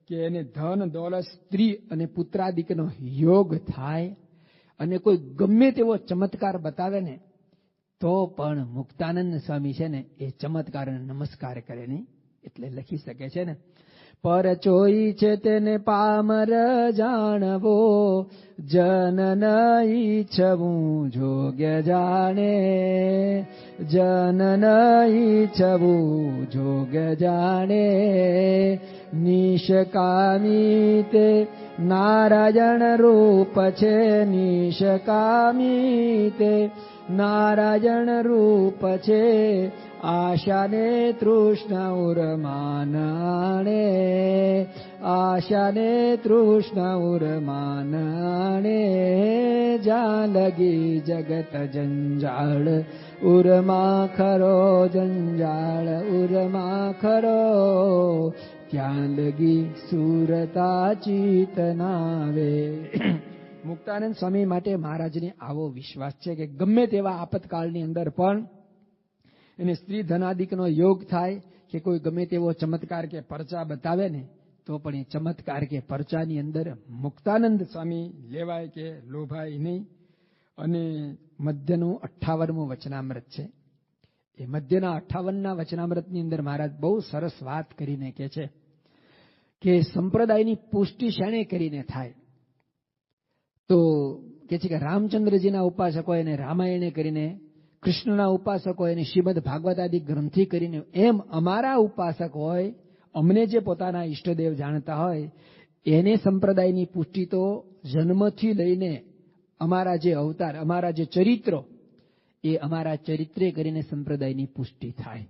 કે એને ધન દોલત સ્ત્રી અને પુત્રાદિકનો યોગ થાય અને કોઈ ગમે તેવો ચમત્કાર બતાવે ને તો પણ મુક્તાનંદ સ્વામી છે ને એ ચમત્કારને નમસ્કાર કરે નહીં. એટલે લખી શકે છે ને, પર ચોઈ છે તેને પામર જાણવો, જન નઈ છવું જોગ્ય જાણે, જન નઈ છવું જોગ્ય જાણે, નિષ્કામી તે નારાયણ રૂપ છે, નિષ્કામી તે નારાયણ રૂપ છે, આશાને તૃષ્ણા ઉરમાનાણે, આશાને તૃષ્ણા ઉરમાનાણે, જ્યાં લગી જગત જંજાળ ઉરમાં ખરો, જંજાળ ઉરમાં ખરો, ત્યાં લગી સુરતા ચિતનાવે. મુક્તાનંદ સ્વામી માટે મહારાજને આવો વિશ્વાસ છે કે ગમે તેવા આપતકાળની અંદર પણ એને સ્ત્રી ધનાદિકનો યોગ થાય કે કોઈ ગમે તેવો ચમત્કાર કે પરચા બતાવે ને તો પણ એ ચમત્કાર કે પરચાની અંદર મુક્તાનંદ સ્વામી લેવાય કે લોભાય નહીં. અને મધ્યનું 58મું વચનામૃત છે. એ મધ્યના 58ના વચનામૃતની અંદર મહારાજ બહુ સરસ વાત કરીને કહે છે કે સંપ્રદાયની પુષ્ટિ શેણે કરીને થાય? તો કહે છે કે રામચંદ્રજીના ઉપાસકો એને રામાયણે કરીને, કૃષ્ણના ઉપાસકો એને શ્રીમદ ભાગવત આદિ ગ્રંથિ કરીને, એમ અમારા ઉપાસક હોય, અમને જે પોતાના ઈષ્ટદેવ જાણતા હોય એને સંપ્રદાયની પુષ્ટિ તો જન્મથી લઈને અમારા જે અવતાર, અમારા જે ચરિત્રો, એ અમારા ચરિત્રે કરીને સંપ્રદાયની પુષ્ટિ થાય.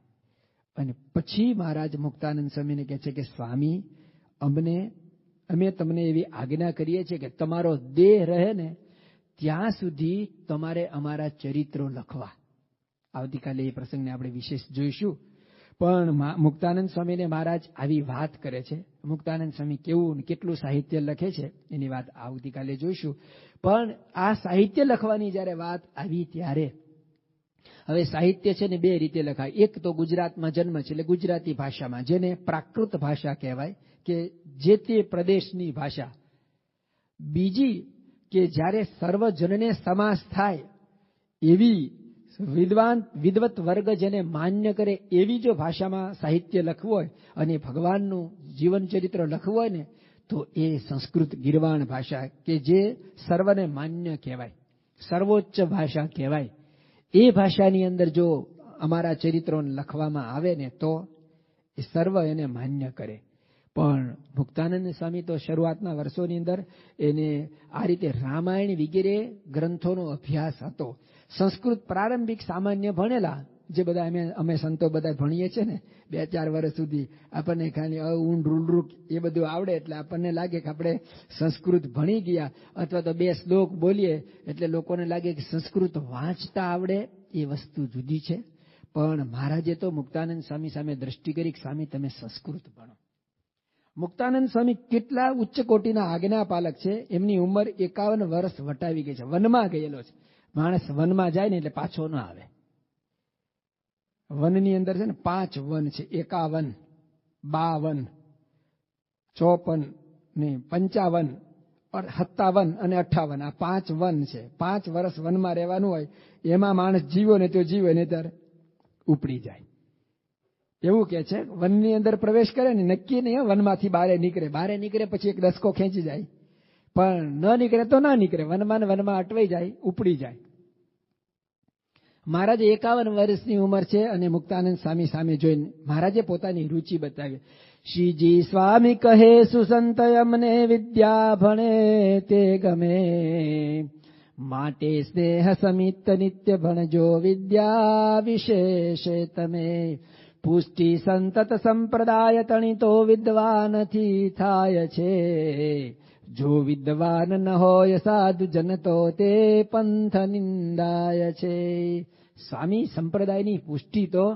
અને પછી મહારાજ મુક્તાનંદ સ્વામીને કહે છે કે સ્વામી અમે તમને એવી આજ્ઞા કરીએ છીએ કે તમારો દેહ રહે ને ત્યાં સુધી તમારે અમારા ચરિત્રો લખવા. આવતીકાલે એ પ્રસંગને આપણે વિશેષ જોઈશું. પણ મુક્તાનંદ સ્વામીને મહારાજ આવી વાત કરે છે. મુક્તાનંદ સ્વામી કેવું કેટલું સાહિત્ય લખે છે એની વાત આવતીકાલે જોઈશું. પણ આ સાહિત્ય લખવાની જ્યારે વાત આવી ત્યારે હવે સાહિત્ય છે ને બે રીતે લખાય. એક તો ગુજરાતમાં જન્મ છે એટલે ગુજરાતી ભાષામાં, જેને પ્રાકૃત ભાષા કહેવાય કે જે તે પ્રદેશની ભાષા. બીજી કે જ્યારે સર્વજનને સમાસ થાય એવી વિદવત વર્ગ જેને માન્ય કરે એવી જો ભાષામાં સાહિત્ય લખવું હોય અને ભગવાનનું જીવન ચરિત્ર લખવું હોય ને, તો એ સંસ્કૃત ગિરવાણ ભાષા કે જે સર્વને માન્ય કહેવાય, સર્વોચ્ચ ભાષા કહેવાય. એ ભાષાની અંદર જો અમારા ચરિત્રો લખવામાં આવે ને તો એ સર્વ એને માન્ય કરે. પણ મુક્તાનંદ સ્વામી તો શરૂઆતના વર્ષોની અંદર એને આ રીતે રામાયણ વગેરે ગ્રંથોનો અભ્યાસ હતો. સંસ્કૃત પ્રારંભિક સામાન્ય ભણેલા, જે બધા અમે સંતો બધા ભણીએ છીએ ને 2-4 વર્ષ સુધી, આપણને ખાલી ઊંડ રૂલરૂક એ બધું આવડે એટલે આપણને લાગે કે આપણે સંસ્કૃત ભણી ગયા, અથવા તો 2 શ્લોક બોલીએ એટલે લોકોને લાગે કે સંસ્કૃત વાંચતા આવડે. એ વસ્તુ જુદી છે. પણ મહારાજે તો મુક્તાનંદ સ્વામી સામે દ્રષ્ટિ કરી કે સ્વામી તમે સંસ્કૃત ભણો. મુક્તાનંદ સ્વામી કેટલા ઉચ્ચ કોટીના આજ્ઞાપાલક છે. એમની ઉંમર 51 વર્ષ વટાવી ગઈ છે. વનમાં ગયેલો છે. માણસ વનમાં જાય ને એટલે પાછો ન આવે. વનની અંદર છે ને 5 વન છે, 51, 52, 54 ને 55, 57 અને 58, આ 5 વન છે. 5 વર્ષ વનમાં રહેવાનું હોય. એમાં માણસ જીવો ને તો જીવે, ને ત્યારે ઉપડી જાય. એવું કે છે વનની અંદર પ્રવેશ કરે ને નક્કી નહીં, વનમાંથી બહાર નીકળે પછી એક દસકો ખેંચી જાય, પણ ન નીકળે તો ના નીકળે, વનમાં અટવાઈ જાય, ઉપડી જાય. મહારાજે 51 વર્ષની ઉંમર છે અને મુક્તાનંદ સ્વામી સામે જોઈને મહારાજે પોતાની રુચિ બતાવી. શ્રીજી સ્વામી કહે સુસંત અમને વિદ્યા ભણે તે ગમે, માટે સ્નેહ સમિત નિત્ય ભણજો વિદ્યા વિશેષે તમે. પુષ્ટિ સંતત સંપ્રદાય તણીતો વિદ્વાનથી થાય છે, જો વિદ્વાન ન હોય સાધુ જન તો તે પંથ નિંદાય છે. સ્વામી સંપ્રદાયની પુષ્ટિ તો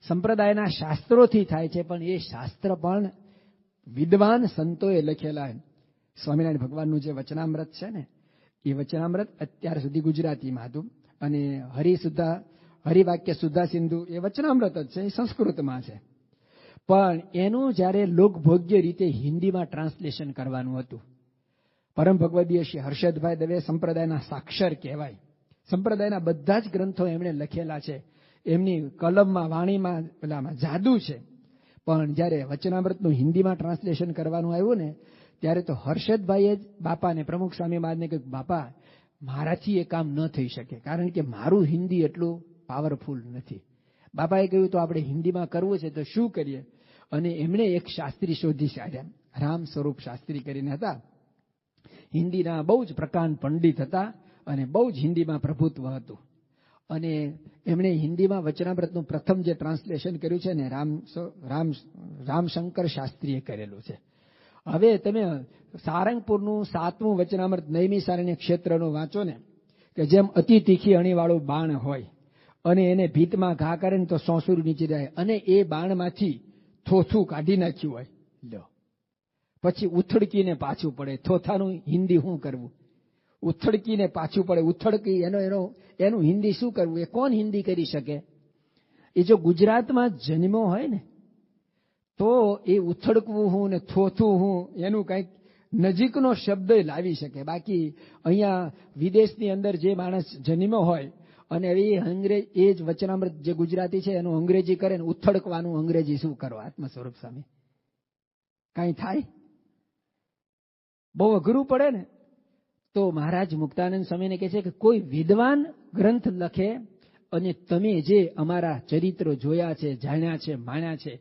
સંપ્રદાયના શાસ્ત્રોથી થાય છે, પણ એ શાસ્ત્ર પણ વિદ્વાન સંતોએ લખેલા. સ્વામિનારાયણ ભગવાનનું જે વચનામૃત છે ને, એ વચનામૃત અત્યાર સુધી ગુજરાતીમાં હતું, અને હરિવાક્ય સુધા સિંધુ એ વચનામૃત જ છે, એ સંસ્કૃતમાં છે. પણ એનું જ્યારે લોકભોગ્ય રીતે હિન્દીમાં ટ્રાન્સલેશન કરવાનું હતું. પરમ ભગવદીય શ્રી હર્ષદભાઈ દવે સંપ્રદાયના સાક્ષર કહેવાય. સંપ્રદાયના બધા જ ગ્રંથો એમણે લખેલા છે. એમની કલમમાં, વાણીમાં, પેલામાં જાદુ છે. પણ જ્યારે વચનામૃતનું હિન્દીમાં ટ્રાન્સલેશન કરવાનું આવ્યું ને, ત્યારે તો હર્ષદભાઈએ જ બાપાને, પ્રમુખ સ્વામી મહારાજને કહ્યું, બાપા મારાથી એ કામ ન થઈ શકે, કારણ કે મારું હિન્દી એટલું પાવરફુલ નથી. બાપાએ કહ્યું તો આપણે હિન્દીમાં કરવું છે તો શું કરીએ? અને એમણે એક શાસ્ત્રી શોધી કાઢ્યા, રામ સ્વરૂપ શાસ્ત્રી કરીને હતા. હિન્દીના બહુ જ પ્રકાંડ પંડિત હતા અને બહુ જ હિન્દીમાં પ્રભુત્વ હતું. અને એમણે હિન્દીમાં વચનામૃતનું પ્રથમ જે ટ્રાન્સલેશન કર્યું છે ને, રામશંકર શાસ્ત્રીએ કરેલું છે. હવે તમે સારંગપુરનું 7મું વચનામૃત નૈમિષારણ્ય ક્ષેત્રનું વાંચો ને, કે જેમ અતિ તીખી અણીવાળું બાણ હોય અને એને ભીતમાં ઘા કરે ને તો સોંસુર નીચે જાય, અને એ બાણમાંથી થોથું કાઢી નાખ્યું હોય, લો પછી ઉથડકીને પાછું પડે. થોથાનું હિન્દી શું કરવું? ઉથડકીને પાછું પડે. ઉથડકી એનું હિન્દી શું કરવું? એ કોણ હિન્દી કરી શકે? એ જો ગુજરાતમાં જન્મ્યો હોય ને તો એ ઉથડકવું હું ને થોથું હું એનું કંઈક નજીકનો શબ્દ લાવી શકે. બાકી અહીંયા વિદેશની અંદર જે માણસ જન્મ્યો હોય અને એ જ વચનામૃત જે ગુજરાતી છે એનું અંગ્રેજી કરે ને, ઉથડકવાનું અંગ્રેજી શું કરો? આત્મ સ્વરૂપ સ્વામી કઈ થાય? બહુ અઘરું પડે ને. તો મહારાજ મુક્તાનંદ સ્વામીને કહે છે કે કોઈ વિદ્વાન ગ્રંથ લખે અને તમે જે અમારા ચરિત્રો જોયા છે, જાણ્યા છે, માણ્યા છે,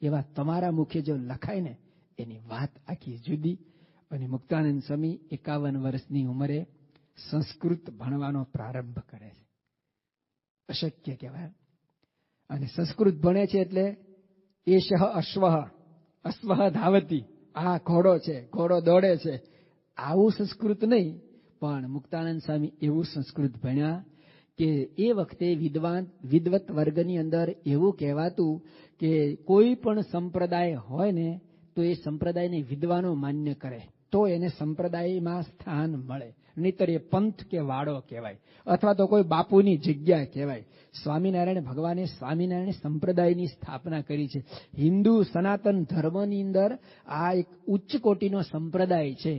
એવા તમારા મુખે જો લખાય ને, એની વાત આખી જુદી. અને મુક્તાનંદ સ્વામી 51 વર્ષની ઉંમરે સંસ્કૃત ભણવાનો પ્રારંભ કરે છે. અશક્ય કહેવાય. અને સંસ્કૃત ભણે છે એટલે એશઃ અશ્વઃ ધાવતી, આ ઘોડો છે, ઘોડો દોડે છે, આવું સંસ્કૃત નહીં. પણ મુક્તાનંદ સ્વામી એવું સંસ્કૃત ભણ્યા કે એ વખતે વિદ્વત વર્ગની અંદર એવું કહેવાતું કે કોઈ પણ સંપ્રદાય હોય ને તો એ સંપ્રદાયને વિદ્વાનો માન્ય કરે તો એને સંપ્રદાયમાં સ્થાન મળે, નહીતર એ પંથ કે વાડો કહેવાય, અથવા તો કોઈ બાપુની જગ્યા કહેવાય. સ્વામિનારાયણ ભગવાને સ્વામિનારાયણ સંપ્રદાયની સ્થાપના કરી છે. હિન્દુ સનાતન ધર્મની અંદર આ એક ઉચ્ચ કોટીનો સંપ્રદાય છે.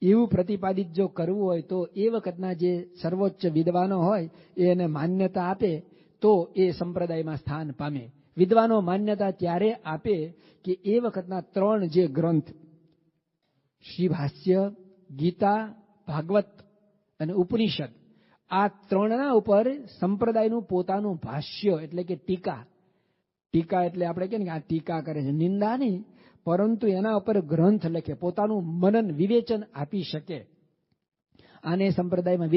એવું પ્રતિપાદિત જો કરવું હોય તો એ વખતના જે સર્વોચ્ચ વિદ્વાનો હોય એને માન્યતા આપે તો એ સંપ્રદાયમાં સ્થાન પામે. વિદ્વાનો માન્યતા ત્યારે આપે કે એ વખતના 3 જે ગ્રંથ શ્રી ભાષ્ય, ગીતા, ભાગવત અને ઉપનિષદ, આ 3ના ઉપર સંપ્રદાયનું પોતાનું ભાષ્ય એટલે કે ટીકા. ટીકા એટલે આપણે કહીએ ને આ ટીકા કરે છે, નિંદા નહીં, પરંતુ એના ઉપર ગ્રંથ લખે, પોતાનું મનન વિવેચન આપી શકે. આને સંપ્રદાયમાં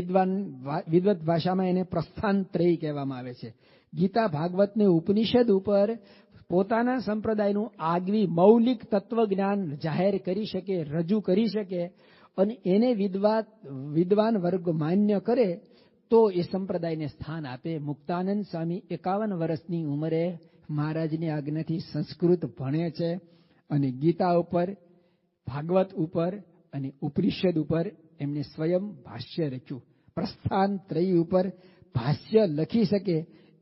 વિદ્વત ભાષામાં એને પ્રસ્થાનત્રય કહેવામાં આવે છે. ગીતા, ભાગવત ને ઉપનિષદ ઉપર પોતાના સંપ્રદાયનું આગવી મૌલિક તત્વજ્ઞાન જાહેર કરી શકે, રજૂ કરી શકે અને એને વિદ્વાન વર્ગ માન્ય કરે તો એ સંપ્રદાયને સ્થાન આપે. મુક્તાનંદ સ્વામી 51 વર્ષની ઉંમરે મહારાજની આજ્ઞાથી સંસ્કૃત ભણે છે અને ગીતા ઉપર, ભાગવત ઉપર અને ઉપનિષદ ઉપર એમને સ્વયં ભાષ્ય લખ્યું. પ્રસ્થાનત્રય ઉપર ભાષ્ય લખી શકે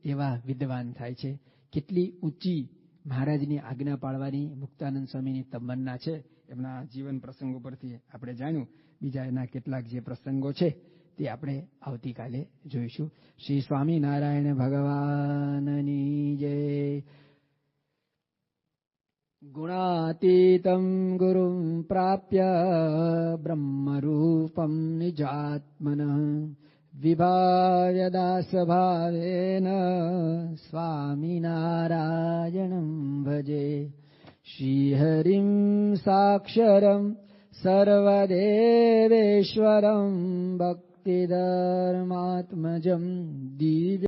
એવા વિદ્વાન થાય છે. કેટલી ઊંચી મહારાજની આજ્ઞા પાળવાની મુક્તાનંદ સ્વામીની તમન્ના છે. એમના જીવન પ્રસંગો પરથી આપણે જાણ્યું. બીજા એના કેટલાક જે પ્રસંગો છે તે આપણે આવતીકાલે જોઈશું. શ્રી સ્વામિનારાયણ ભગવાનની જય. ગુણાતીતમ ગુરું પ્રાપ્ય બ્રહ્મરૂપમ નિજાત્મનઃ વિભાવ્ય દાસભાવેન સ્વામિનારાયણં ભજે. શ્રીહરિં સાક્ષરં સર્વદેવેશ્વરં ભક્તિધર્માત્મજં દિવ્ય